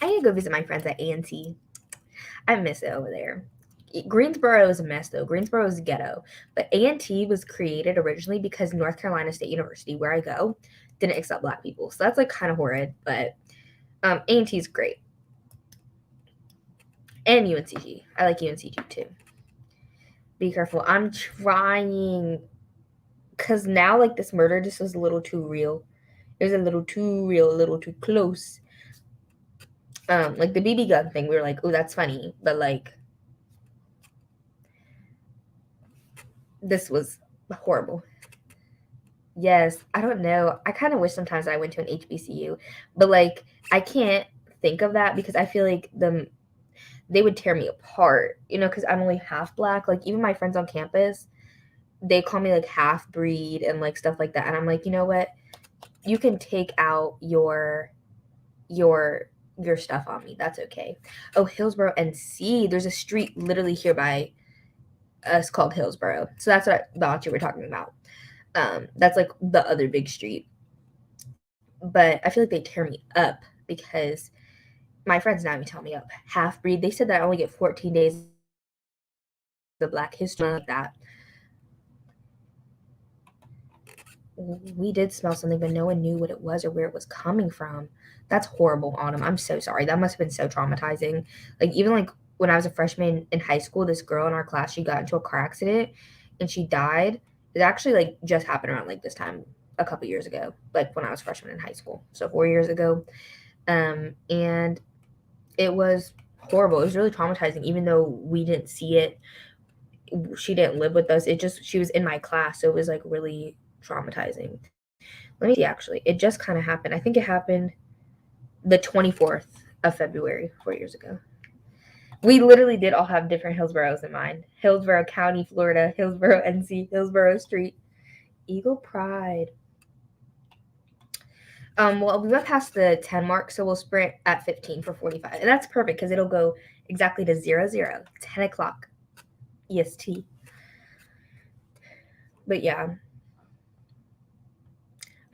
I need to go visit my friends at A&T. I miss it over there. Greensboro is a mess, though. Greensboro is ghetto. But A&T was created originally because North Carolina State University, where I go, didn't accept Black people. So that's, like, kind of horrid. But A&T is great. And UNCG. I like UNCG, too. Be careful. I'm trying. Because now, like, this murder just was a little too real. It was a little too real, a little too close. Like, the BB gun thing, we were like, oh, that's funny. But, like, this was horrible. Yes, I don't know. I kind of wish sometimes I went to an HBCU, but like I can't think of that because I feel like they would tear me apart, because I'm only half Black. Like even my friends on campus, they call me like half breed and like stuff like that, and I'm like, you know what? You can take out your stuff on me. That's okay. Oh, Hillsboro NC. There's a street literally here by us called Hillsboro, so that's what I thought you were talking about. That's like the other big street. But I feel like they tear me up because my friends now even tell me up. Half breed. They said that I only get 14 days of Black History like that. we did smell something, but no one knew what it was or where it was coming from. That's horrible, Autumn. I'm so sorry. That must have been so traumatizing. Like even like when I was a freshman in high school, this girl in our class, she got into a car accident and she died. It actually like just happened around like this time a couple years ago, like when I was a freshman in high school. So 4 years ago. And it was horrible. It was really traumatizing, even though we didn't see it. She didn't live with us. It just she was in my class, so it was like really traumatizing. Let me see, actually. It just kind of happened. I think it happened the 24th of February, 4 years ago. We literally did all have different Hillsboroughs in mind. Hillsborough County, Florida, Hillsborough, NC, Hillsborough Street, Eagle Pride. Well, we went past the 10 mark, so we'll sprint at 15 for 45. And that's perfect because it'll go exactly to 00, 10 o'clock EST. But yeah,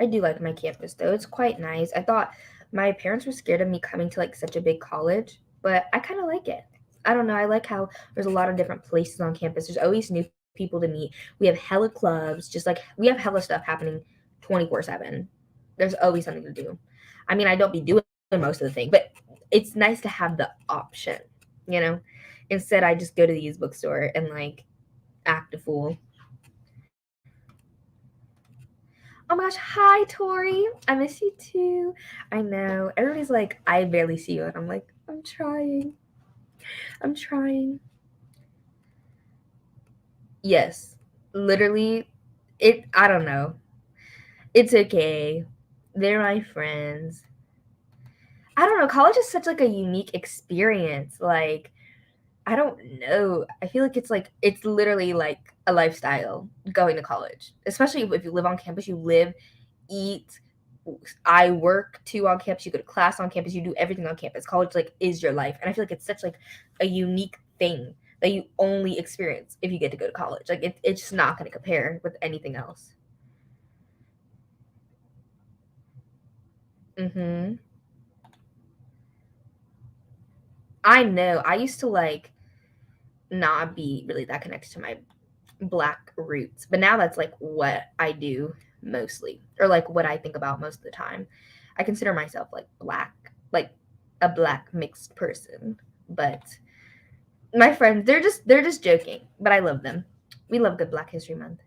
I do like my campus though. It's quite nice. I thought my parents were scared of me coming to like such a big college, but I kind of like it. I don't know. I like how there's a lot of different places on campus. There's always new people to meet. We have hella clubs, just like we have hella stuff happening 24/7. There's always something to do. I mean, I don't be doing most of the thing, but it's nice to have the option, you know? Instead, I just go to the used bookstore and like act a fool. Oh my gosh, hi Tori. I miss you too. I know. Everybody's like, I barely see you. And I'm like, I'm trying. I'm trying. Yes. Literally, I don't know. It's okay. They're my friends. I don't know. College is such like a unique experience. Like, I don't know. I feel like it's literally like a lifestyle going to college. Especially if you live on campus, you live, eat, I work too on campus. You go to class on campus. You do everything on campus. College like is your life, and I feel like it's such like a unique thing that you only experience if you get to go to college. Like it's just not going to compare with anything else. Hmm. I know. I used to like not be really that connected to my black roots, but now that's like what I do mostly, or like what I think about most of the time. I consider myself like black, like a black mixed person, but my friends, they're just joking, but I love them. We love good Black History Month.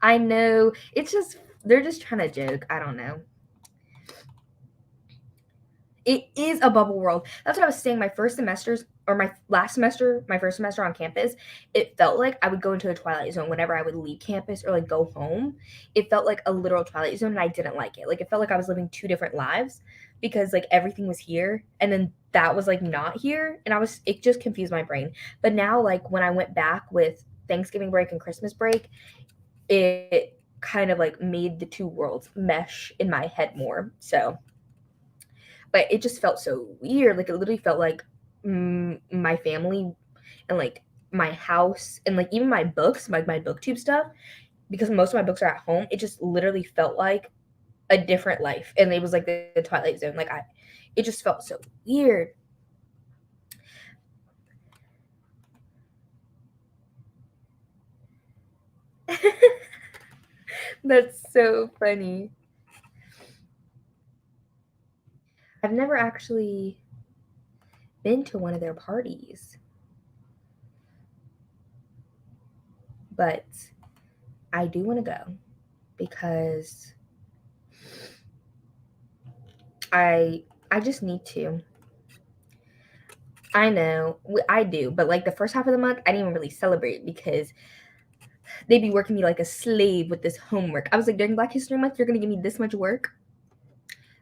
I know. It's just they're just trying to joke. I don't know. It is a bubble world. That's what I was saying. My first semesters or my last semester, my first semester on campus, it felt like I would go into a twilight zone whenever I would leave campus or like go home. It felt like a literal twilight zone and I didn't like it. Like it felt like I was living two different lives because like everything was here and then that was like not here and it just confused my brain. But now like when I went back with Thanksgiving break and Christmas break, it kind of like made the two worlds mesh in my head more. So but it just felt so weird. Like it literally felt like my family and like my house and like even my books, like my booktube stuff, because most of my books are at home. It just literally felt like a different life, and it was like the Twilight Zone. It just felt so weird. That's so funny. I've never actually been to one of their parties, but I do want to go because I I just need to. I know I do, but like the first half of the month, I didn't even really celebrate because they'd be working me like a slave with this homework. I was like, during Black History Month, you're gonna give me this much work.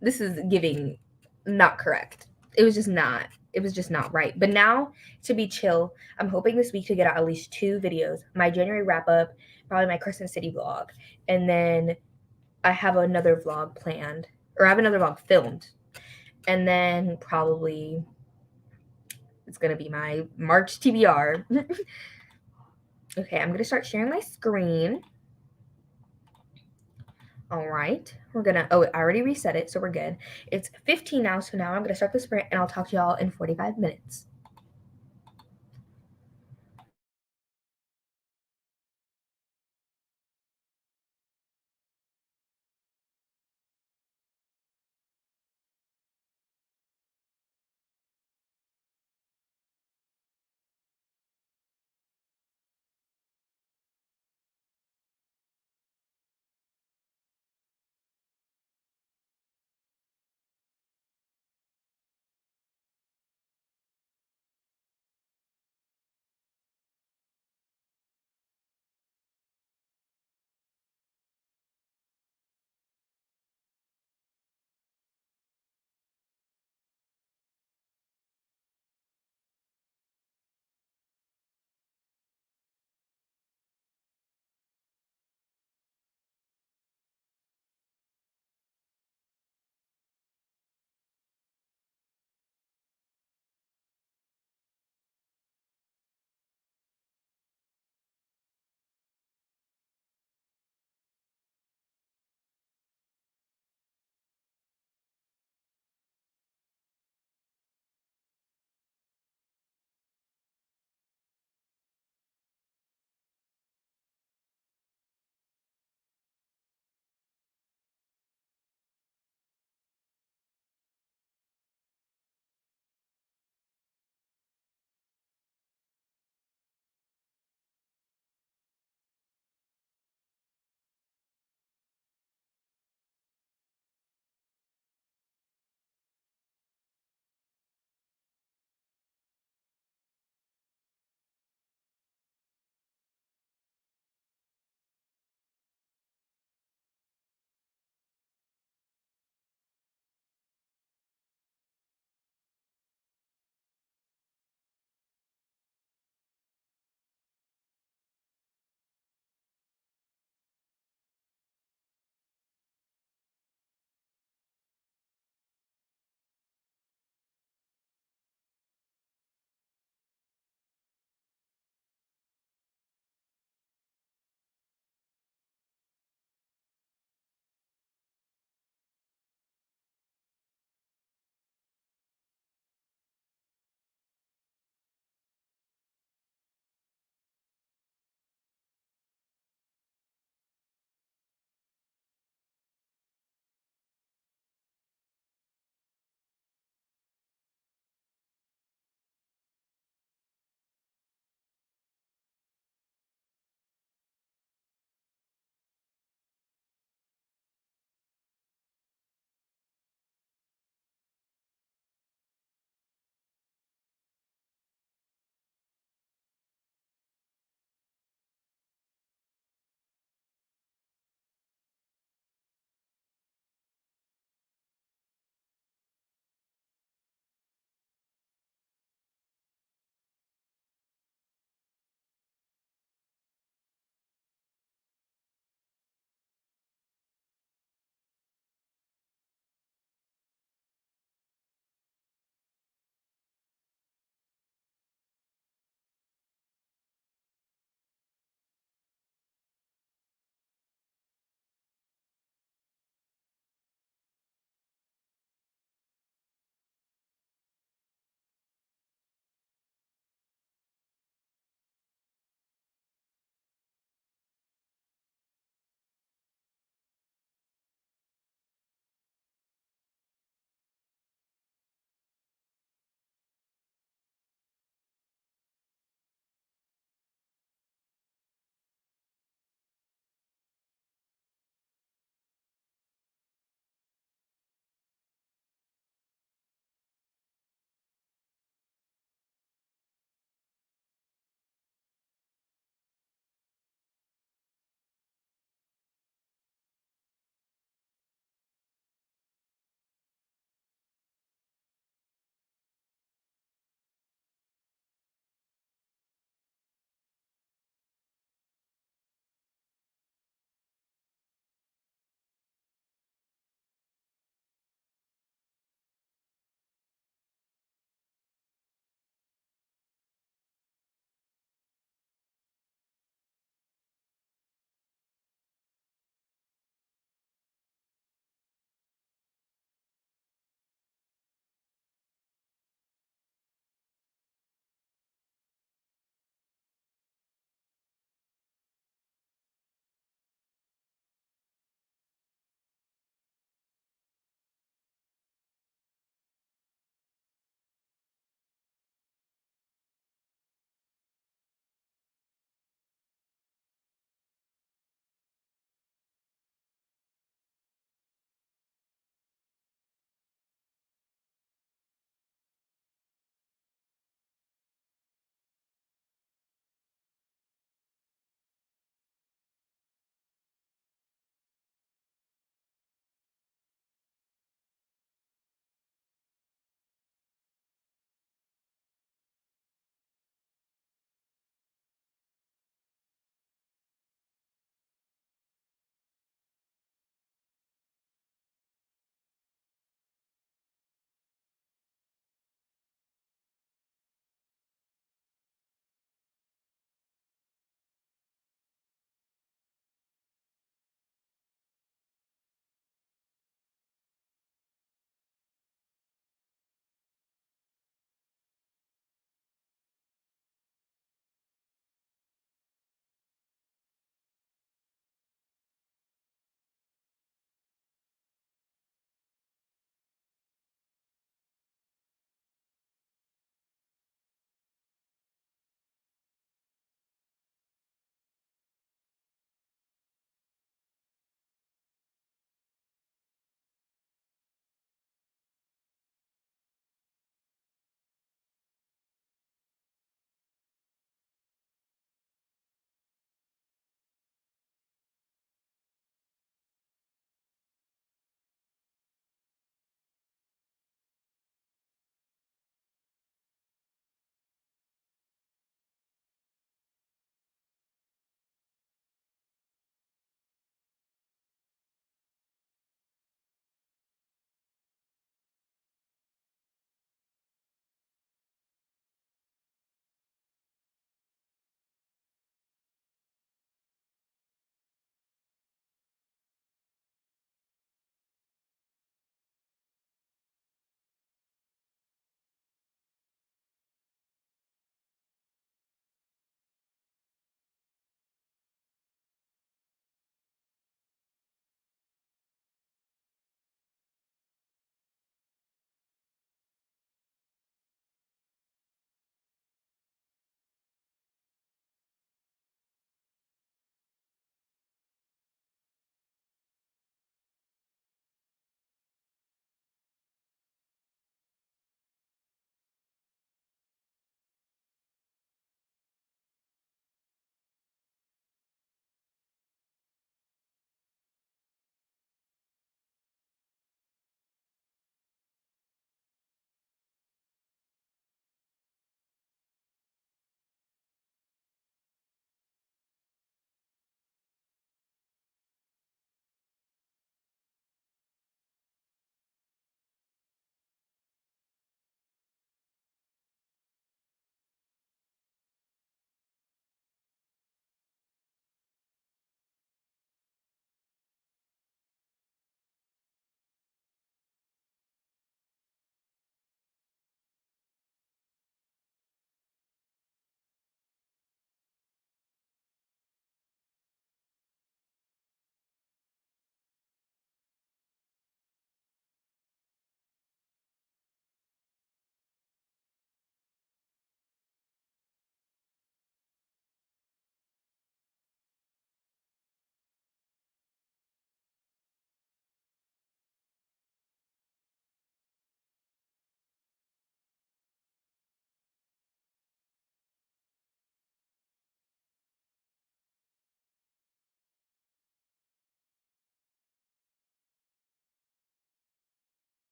This is giving not correct. It was just not. It was just not right. But now to be chill, I'm hoping this week to get out at least 2 videos. My January wrap up, probably my Crescent City vlog, and then I have another vlog planned, or I have another vlog filmed, and then probably it's gonna be my March TBR. Okay, I'm gonna start sharing my screen. All right, we're gonna, oh, I already reset it, so we're good. It's 15 now, so now I'm gonna start the sprint and I'll talk to y'all in 45 minutes.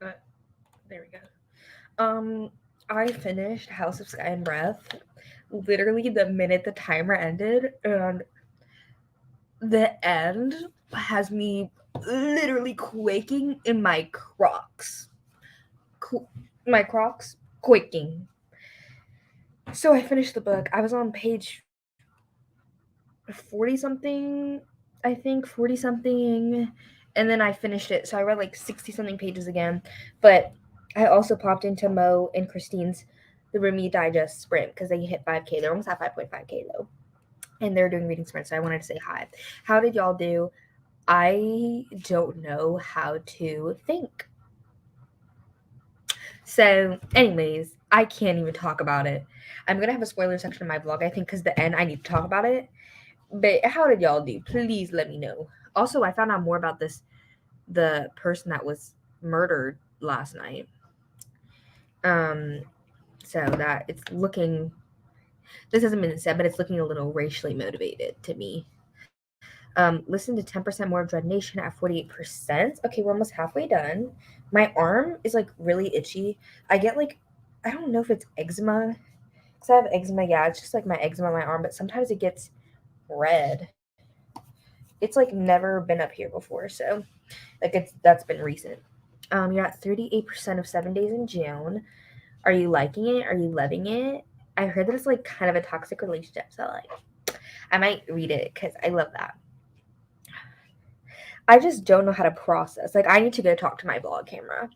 There we go. I finished House of Sky and Breath literally the minute the timer ended, and the end has me literally quaking in my Crocs. My Crocs quaking. So I finished the book. I was on page 40 something, I think, 40 something, and then I finished it. So I read like 60 something pages again. But I also popped into Mo and Christine's The Rumi Digest sprint because they hit 5K. They're almost at 5.5K though. And they're doing reading sprints. So I wanted to say hi. How did y'all do? I don't know how to think. So, anyways, I can't even talk about it. I'm gonna have a spoiler section in my vlog, I think, because the end I need to talk about it. But how did y'all do? Please let me know. Also, I found out more about the person that was murdered last night. So that it's looking. This hasn't been said, but it's looking a little racially motivated to me. Listen to 10% more of Dread Nation at 48%. Okay, we're almost halfway done. My arm is like really itchy. I get like, I don't know if it's eczema. Because I have eczema. Yeah, it's just like my eczema on my arm, but sometimes it gets red. It's like never been up here before. So, like, that's been recent. You're at 38% of 7 days in June. Are you liking it? Are you loving it? I heard that it's like kind of a toxic relationship. So, like, I might read it because I love that. I just don't know how to process. Like, I need to go talk to my vlog camera.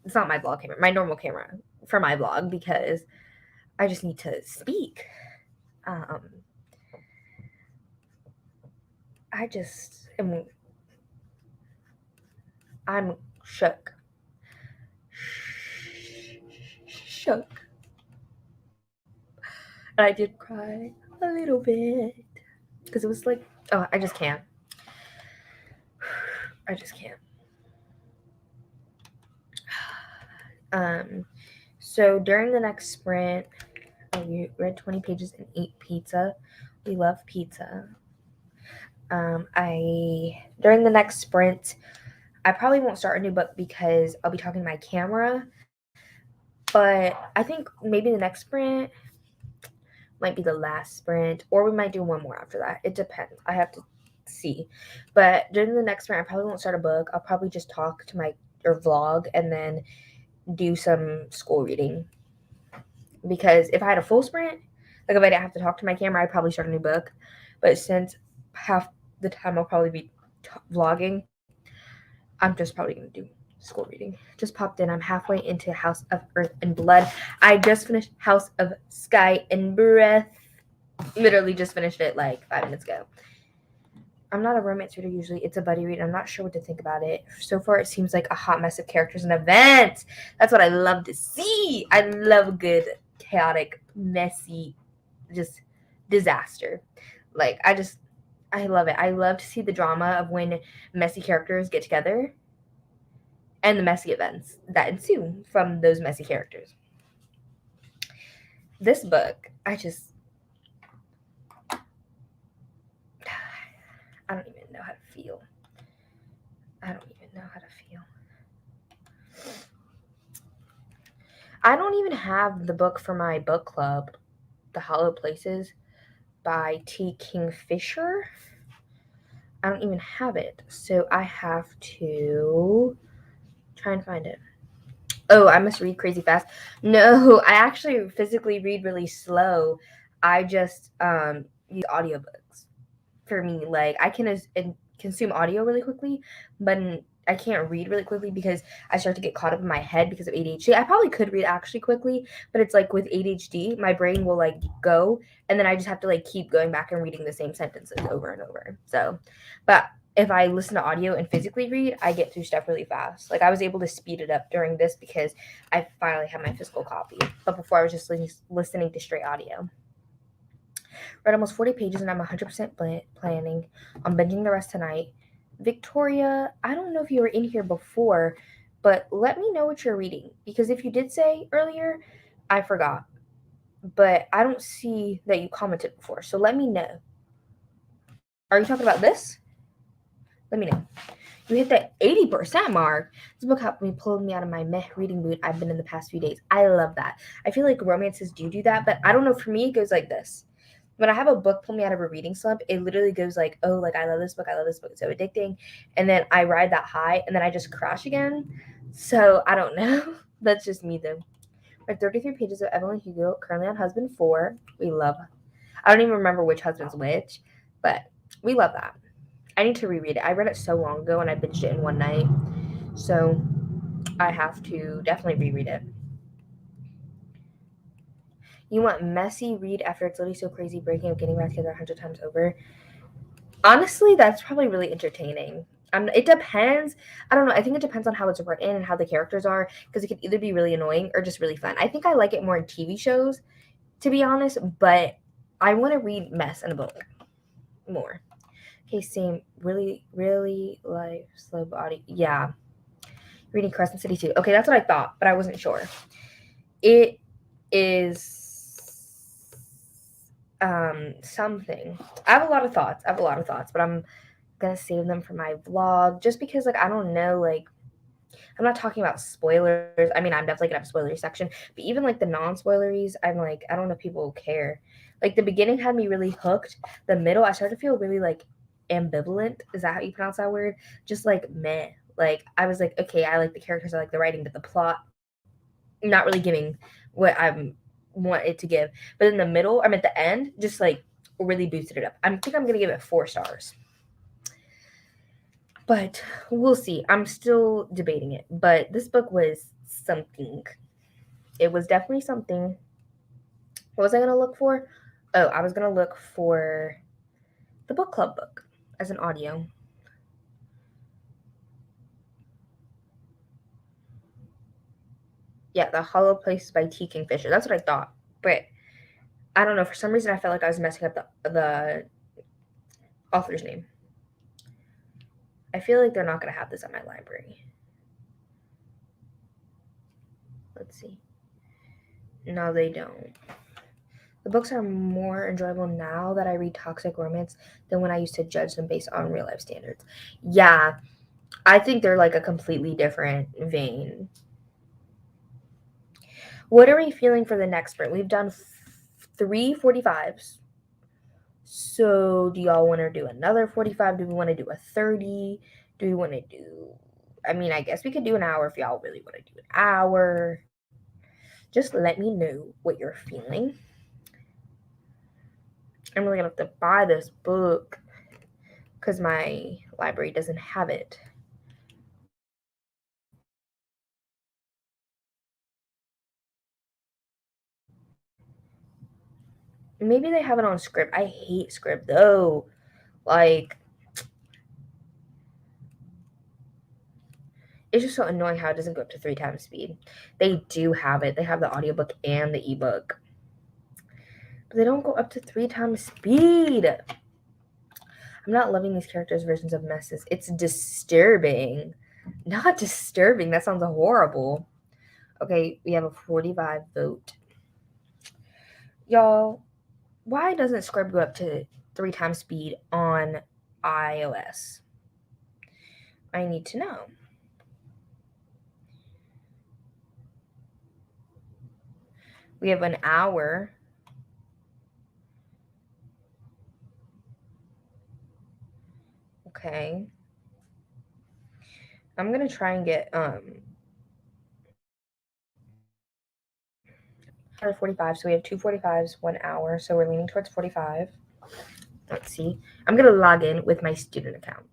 It's not my vlog camera, my normal camera for my vlog because I just need to speak. I just am, I'm shook. Shook. And I did cry a little bit because it was like, oh, I just can't. I just can't. So during the next sprint, you read 20 pages and ate pizza. We love pizza. During the next sprint, I probably won't start a new book because I'll be talking to my camera. But I think maybe the next sprint might be the last sprint, or we might do one more after that. It depends. I have to see. But during the next sprint, I probably won't start a book. I'll probably just talk to my or vlog and then do some school reading. Because if I had a full sprint, like if I didn't have to talk to my camera, I'd probably start a new book. But since half the time I'll probably be vlogging, I'm just probably gonna do school reading. Just popped in. I'm halfway into House of Earth and Blood. I just finished House of Sky and Breath. Literally just finished it like 5 minutes ago. I'm not a romance reader usually. It's a buddy read. I'm not sure what to think about it. So far, it seems like a hot mess of characters and events. That's what I love to see. I love good, chaotic, messy, just disaster. Like, I love it. I love to see the drama of when messy characters get together and the messy events that ensue from those messy characters. This book, I don't even know how to feel. I don't even know how to feel. I don't even have the book for my book club, The Hollow Places by T. Kingfisher. I don't even have it. So I have to try and find it. Oh, I must read crazy fast. No, I actually physically read really slow. I just use audiobooks for me. Like I can consume audio really quickly, but I can't read really quickly because I start to get caught up in my head because of ADHD. I probably could read actually quickly, but it's like with ADHD, my brain will like go and then I just have to like keep going back and reading the same sentences over and over. So, but if I listen to audio and physically read, I get through stuff really fast. Like I was able to speed it up during this because I finally have my physical copy. But before I was just listening to straight audio. Read almost 40 pages and I'm 100% planning on binging the rest tonight. Victoria, I don't know if you were in here before, but let me know what you're reading. Because if you did say earlier, I forgot. But I don't see that you commented before. So let me know. Are you talking about this? Let me know. You hit the 80% mark. This book helped me pull me out of my meh reading mood I've been in the past few days. I love that. I feel like romances do that, but I don't know. For me, it goes like this. When I have a book pull me out of a reading slump, it literally goes like, oh, like I love this book. I love this book. It's so addicting. And then I ride that high and then I just crash again. So I don't know. That's just me though. Read 33 pages of Evelyn Hugo, currently on husband 4. We love. I don't even remember which husband's which, but we love that. I need to reread it. I read it so long ago and I binged it in one night. So I have to definitely reread it. You want messy read after it's literally so crazy breaking up getting back together 100 times over? Honestly, that's probably really entertaining. It depends. I don't know. I think it depends on how it's written and how the characters are, because it could either be really annoying or just really fun. I think I like it more in TV shows, to be honest, but I want to read mess in a book more. Okay, same. Really, really like slow body. Yeah. Reading Crescent City too. Okay, that's what I thought, but I wasn't sure. It is something. I have a lot of thoughts. But I'm gonna save them for my vlog just because like I don't know, like I'm not talking about spoilers. I mean, I'm definitely gonna have a spoilery section, but even like the non-spoileries, I'm like, I don't know if people care. Like the beginning had me really hooked. The middle, I started to feel really like ambivalent. Is that how you pronounce that word? Just like meh. Like I was like, okay, I like the characters, I like the writing, but the plot not really giving what I want it to give. But in the middle, I'm at the end, just like really boosted it up. I think I'm gonna give it 4 stars. But we'll see. I'm still debating it. But this book was something. It was definitely something. What was I gonna look for? Oh, I was gonna look for the book club book as an audio. Yeah, The Hollow Place by T. Kingfisher. That's what I thought. But I don't know. For some reason, I felt like I was messing up the author's name. I feel like they're not going to have this at my library. Let's see. No, they don't. The books are more enjoyable now that I read toxic romance than when I used to judge them based on real life standards. Yeah, I think they're like a completely different vein. What are we feeling for the next sprint? We've done 3 45s. So, do y'all want to do another 45? Do we want to do a 30? Do we want to do, I mean, I guess we could do an hour if y'all really want to do an hour. Just let me know what you're feeling. I'm really gonna have to buy this book because my library doesn't have it. Maybe they have it on Scribd. I hate Scribd though. Like, it's just so annoying how it doesn't go up to 3 times speed. They do have it. They have the audiobook and the ebook. But they don't go up to 3 times speed. I'm not loving these characters' versions of messes. It's disturbing. Not disturbing. That sounds horrible. Okay, we have a 45 vote. Y'all, why doesn't Scribd go up to 3 times speed on iOS? I need to know. We have an hour. Okay. I'm gonna try and get 45. So we have 2 45s, 1 hour. So we're leaning towards 45. Let's see. I'm gonna log in with my student account.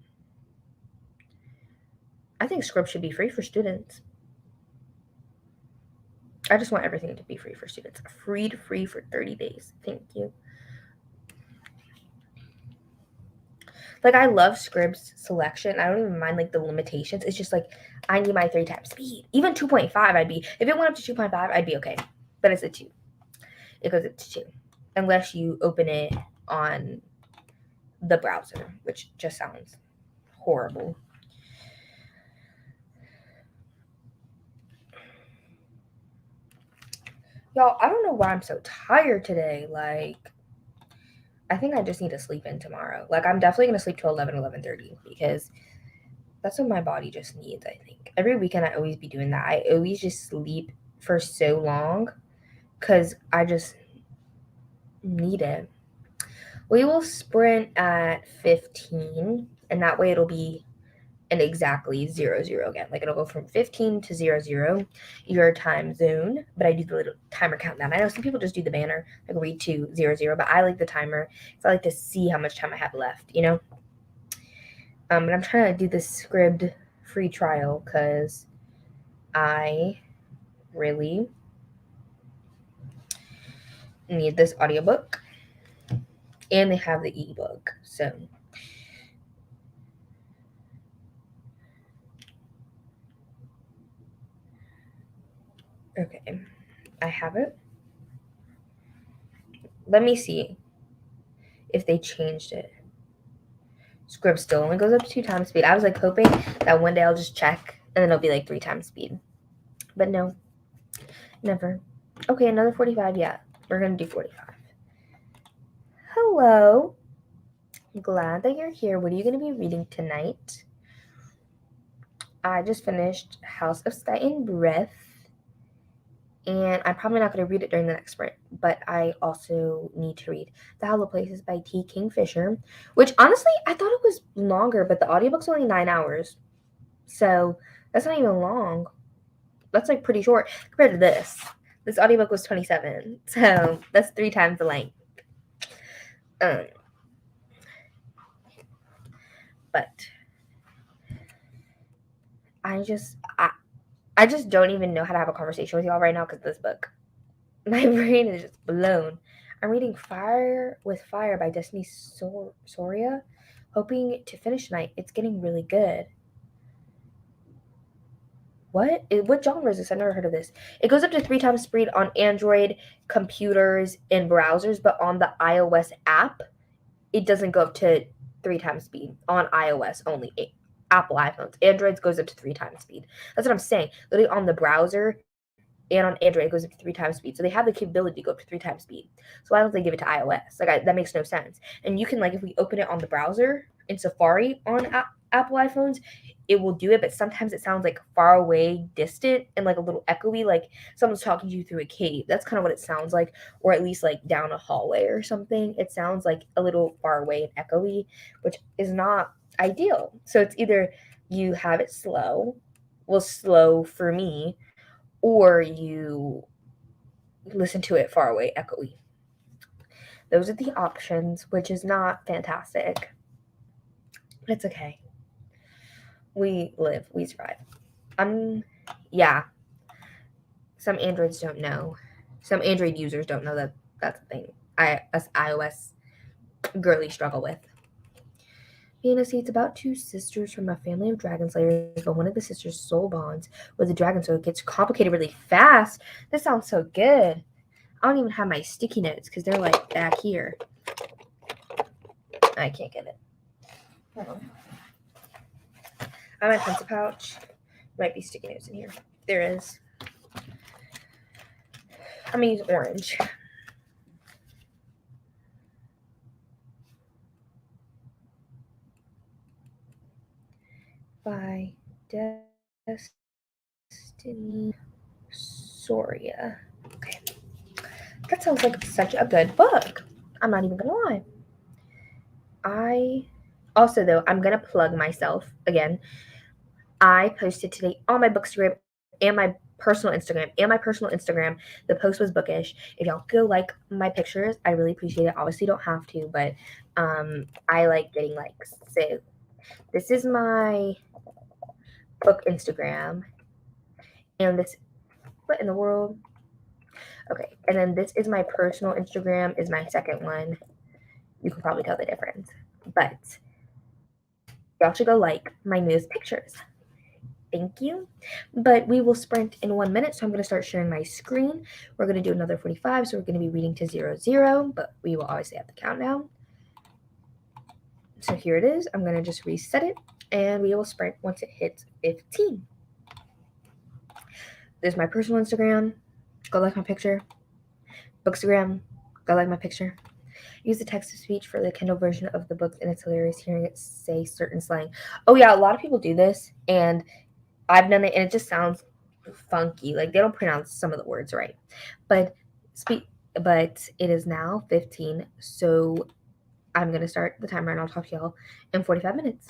I think Scribd should be free for students. I just want everything to be free for students. Free for 30 days. Thank you. Like I love Scribd's selection. I don't even mind like the limitations. It's just like I need my 3 times speed. Even 2.5, I'd be, if it went up to 2.5, I'd be okay. But it's a 2. It goes up to 2. Unless you open it on the browser, which just sounds horrible. Y'all, I don't know why I'm so tired today. Like, I think I just need to sleep in tomorrow. Like, I'm definitely going to sleep till 11, 11:30 because that's what my body just needs, I think. Every weekend, I always be doing that. I always just sleep for so long because I just need it. We will sprint at 15, and that way it'll be an exactly 0, 0 again. Like, it'll go from 15 to 0, 0, your time zone. But I do the little timer countdown. I know some people just do the banner, like read to 0, 0, but I like the timer because I like to see how much time I have left, you know? But I'm trying to do this Scribd free trial because I really need this audiobook, and they have the ebook. So okay, I have it. Let me see if they changed it. Scribd still only goes up to 2 times speed. I was like hoping that one day I'll just check and then it'll be like 3 times speed. But no, never. Okay, another 45. Yeah, we're gonna do 45. Hello. Glad that you're here. What are you going to be reading tonight? I just finished House of Sky and Breath, and I'm probably not going to read it during the next sprint, but I also need to read The Hollow Places by T. Kingfisher, which honestly, I thought it was longer, but the audiobook's only 9 hours. So that's not even long. That's like pretty short compared to this. This audiobook was 27, so that's 3 times the length. But I just don't even know how to have a conversation with y'all right now because of this book. My brain is just blown. I'm reading Fire with Fire by Destiny Soria, hoping to finish tonight. It's getting really good. What genre is this? I've never heard of this. It goes up to 3 times speed on Android computers and browsers, but on the iOS app, it doesn't go up to 3 times speed on iOS only. Apple iPhones. Androids goes up to 3 times speed. That's what I'm saying. Literally on the browser and on Android, it goes up to 3 times speed. So they have the capability to go up to 3 times speed. So why don't they give it to iOS? That makes no sense. And you can, like, if we open it on the browser in Safari on Apple iPhones, it will do it, but sometimes it sounds like far away, distant, and like a little echoey, like someone's talking to you through a cave. That's kind of what it sounds like, or at least like down a hallway or something. It sounds like a little far away and echoey, which is not ideal. So it's either you have it slow, well, slow for me, or you listen to it far away, echoey. Those are the options, which is not fantastic. But it's okay. We live, we survive. Yeah. Some Androids don't know. Some Android users don't know that that's a thing. Us iOS girly struggle with. Fantasy, it's about 2 sisters from a family of dragon slayers, but one of the sisters' soul bonds with a dragon, so it gets complicated really fast. This sounds so good. I don't even have my sticky notes because they're like back here. I can't get it. Hold on. I have my pencil pouch. Might be sticky notes in here. There is. I'm gonna use orange. By Destiny Soria. Okay. That sounds like such a good book. I'm not even gonna lie. I also, though, I'm gonna plug myself again. I posted today on my Bookstagram and my personal Instagram. The post was bookish. If y'all go like my pictures, I really appreciate it. Obviously, don't have to, but I like getting likes. So this is my book Instagram, and this, what in the world? Okay, and then this is my personal Instagram. Is my second one. You can probably tell the difference, but y'all should go like my newest pictures. Thank you. But we will sprint in 1 minute, so I'm going to start sharing my screen. We're going to do another 45, so we're going to be reading to 0, 0, but we will obviously have the countdown. So here it is. I'm going to just reset it, and we will sprint once it hits 15. There's my personal Instagram. Go like my picture. Bookstagram. Go like my picture. Use the text to speech for the Kindle version of the book, and it's hilarious hearing it say certain slang. Oh yeah, a lot of people do this, and I've done it, and it just sounds funky. Like they don't pronounce some of the words right. But speak. But it is now 15, so I'm gonna start the timer, and I'll talk to y'all in 45 minutes.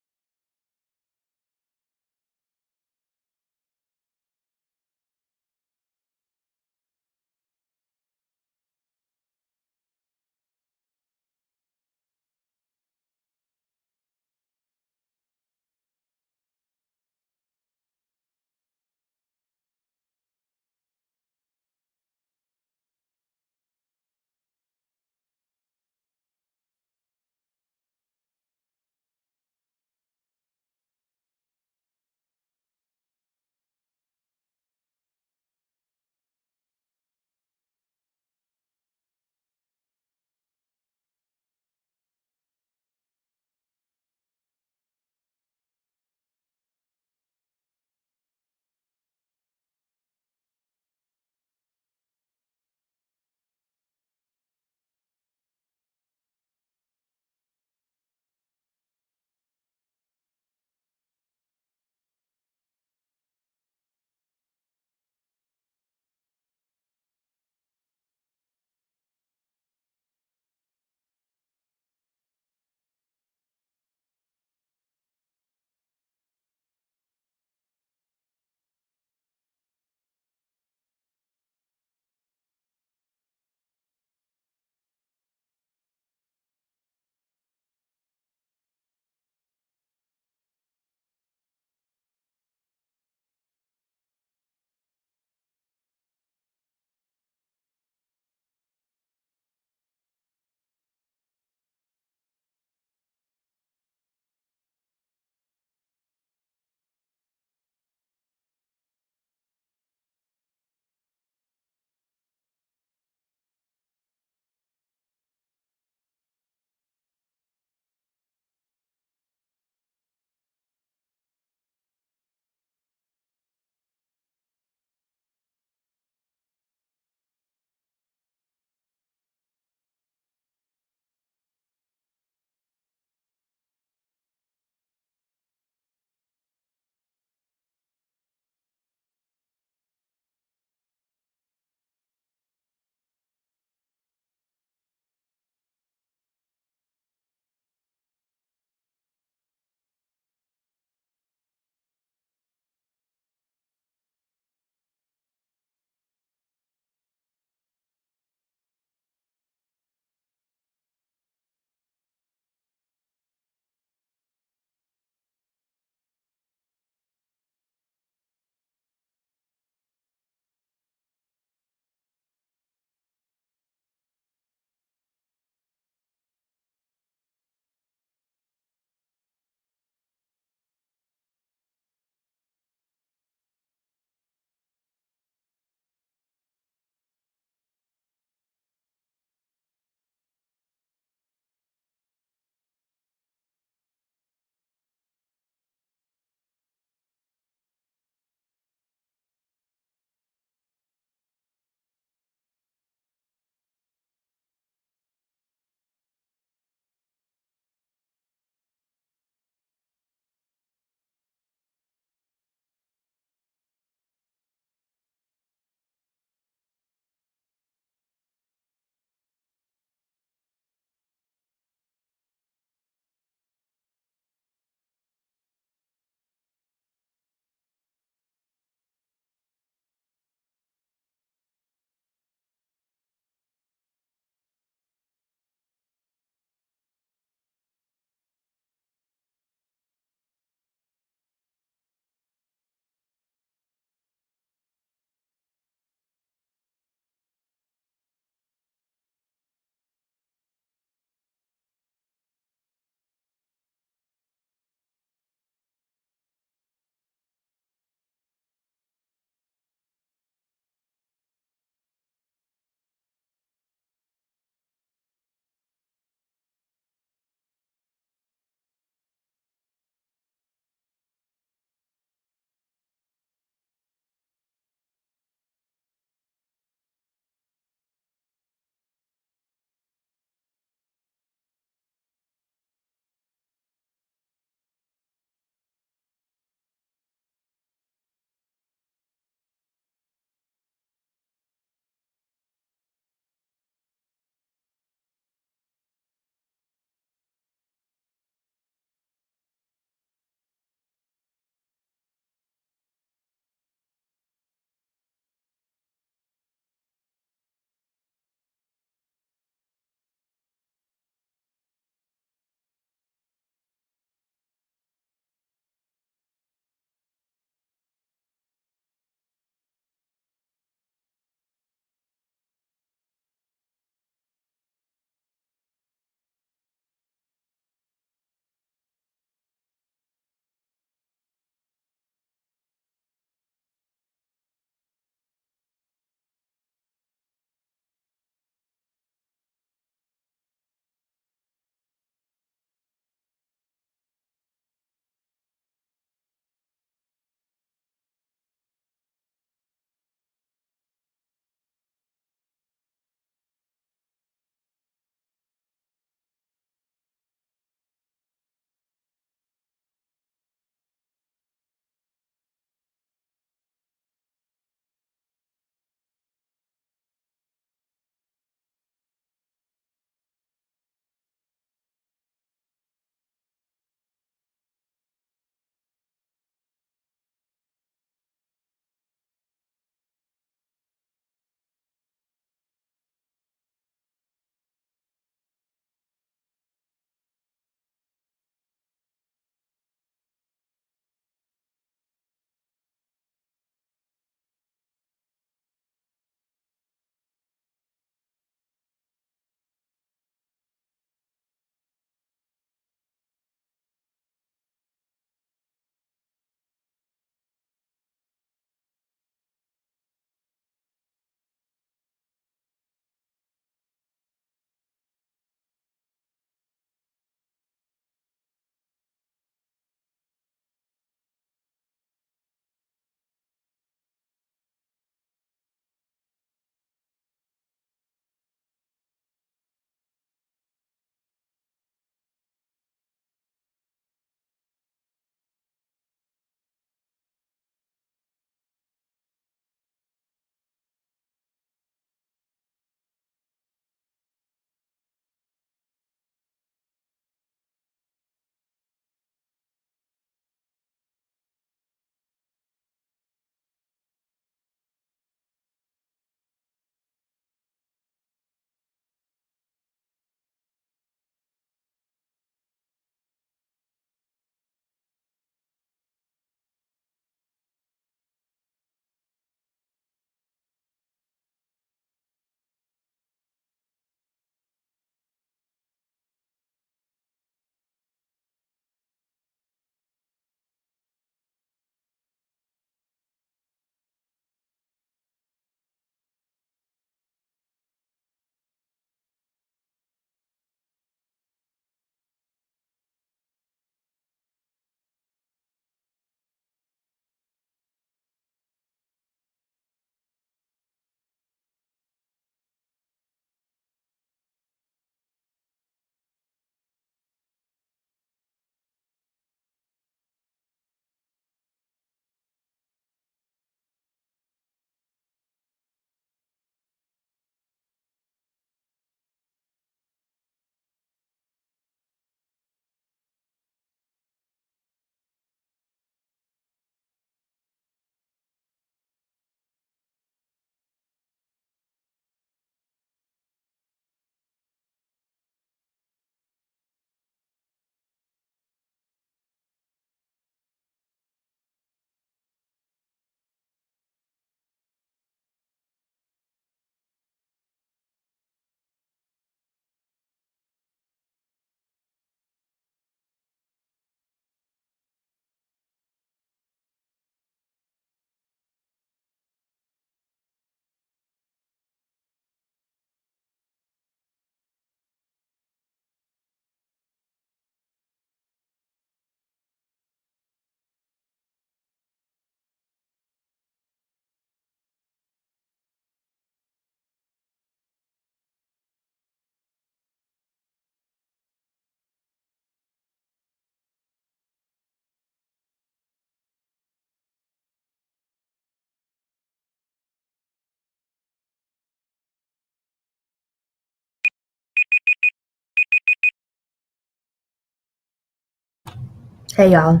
Hey y'all.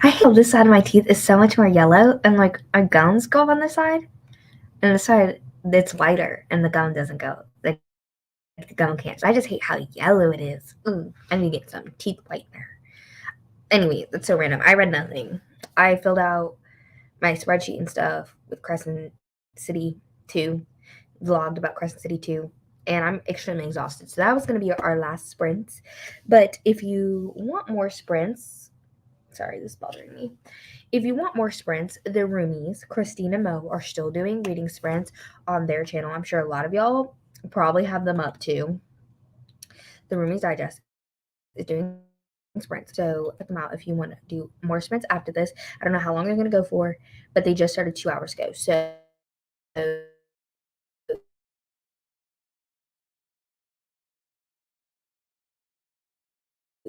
I hate how this side of my teeth is so much more yellow and like my gums go on this side and the side it's whiter and the gum doesn't go. Like the gum can't. So I just hate how yellow it is. I need to get some teeth whitener. Anyway, that's so random. I read nothing. I filled out my spreadsheet and stuff with Crescent City 2, vlogged about Crescent City 2, and I'm extremely exhausted. So that was going to be our last sprints. But if you want more sprints, sorry, this is bothering me. If you want more sprints, the roomies, Christine and Mo, are still doing reading sprints on their channel. I'm sure a lot of y'all probably have them up too. The Roomies Digest is doing sprints. So check them out if you want to do more sprints after this. I don't know how long they're going to go for, but they just started 2 hours ago. So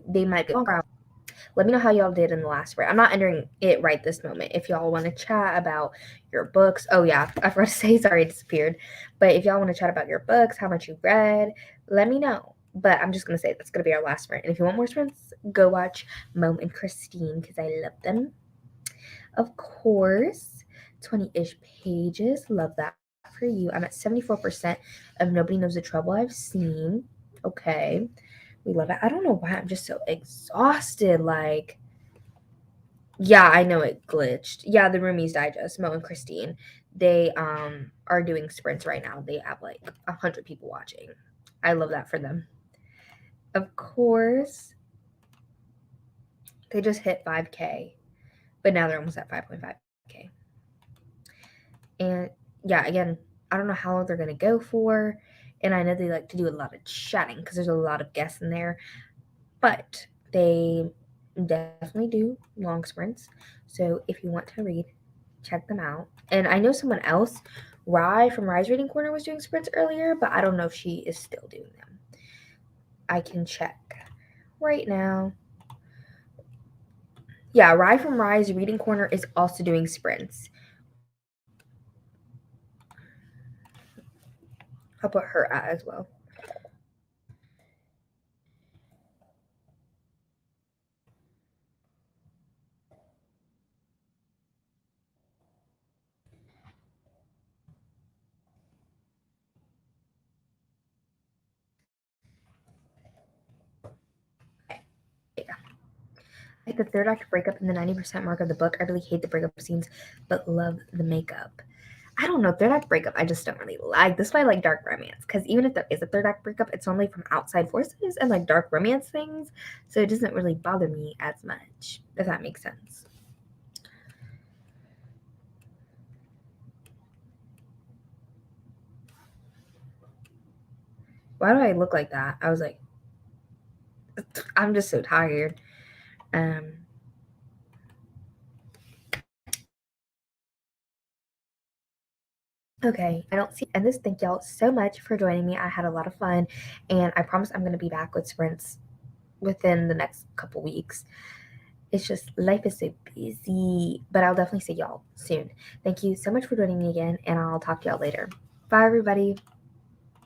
they might be longer. Let me know how y'all did in the last sprint. I'm not entering it right this moment. If y'all want to chat about your books, oh yeah, I forgot to say, sorry, it disappeared. But if y'all want to chat about your books, how much you read, let me know. But I'm just gonna say that's gonna be our last sprint. And if you want more sprints, go watch Mom and Christine because I love them. Of course, 20-ish pages. Love that for you. I'm at 74% of Nobody Knows the Trouble I've seen. Okay. We love it. I don't know why I'm just so exhausted. Like, yeah, I know it glitched. Yeah, the Roomies Digest, Mo and Christine, they are doing sprints right now. They have like 100 people watching. I love that for them. Of course, they just hit 5K, but now they're almost at 5.5K. And yeah, again, I don't know how long they're gonna go for, and I know they like to do a lot of chatting because there's a lot of guests in there, but they definitely do long sprints. So if you want to read, check them out. And I know someone else, Rye from Rye's Reading Corner, was doing sprints earlier, but I don't know if she is still doing them. I can check right now. Yeah, Rye from Rye's Reading Corner is also doing sprints. I'll put her at as well. Yeah. I hate the third act breakup and the 90% mark of the book. I really hate the breakup scenes, but love the makeup. I don't know, third act breakup, I just don't really like. This is why I like dark romance, because even if there is a third act breakup, it's only from outside forces and like dark romance things, so it doesn't really bother me as much, if that makes sense. Why do I look like that? I was like, I'm just so tired. Um, okay, I don't see and this. Thank y'all so much for joining me. I had a lot of fun, and I promise I'm going to be back with sprints within the next couple weeks. It's just life is so busy, but I'll definitely see y'all soon. Thank you so much for joining me again, and I'll talk to y'all later. Bye, everybody.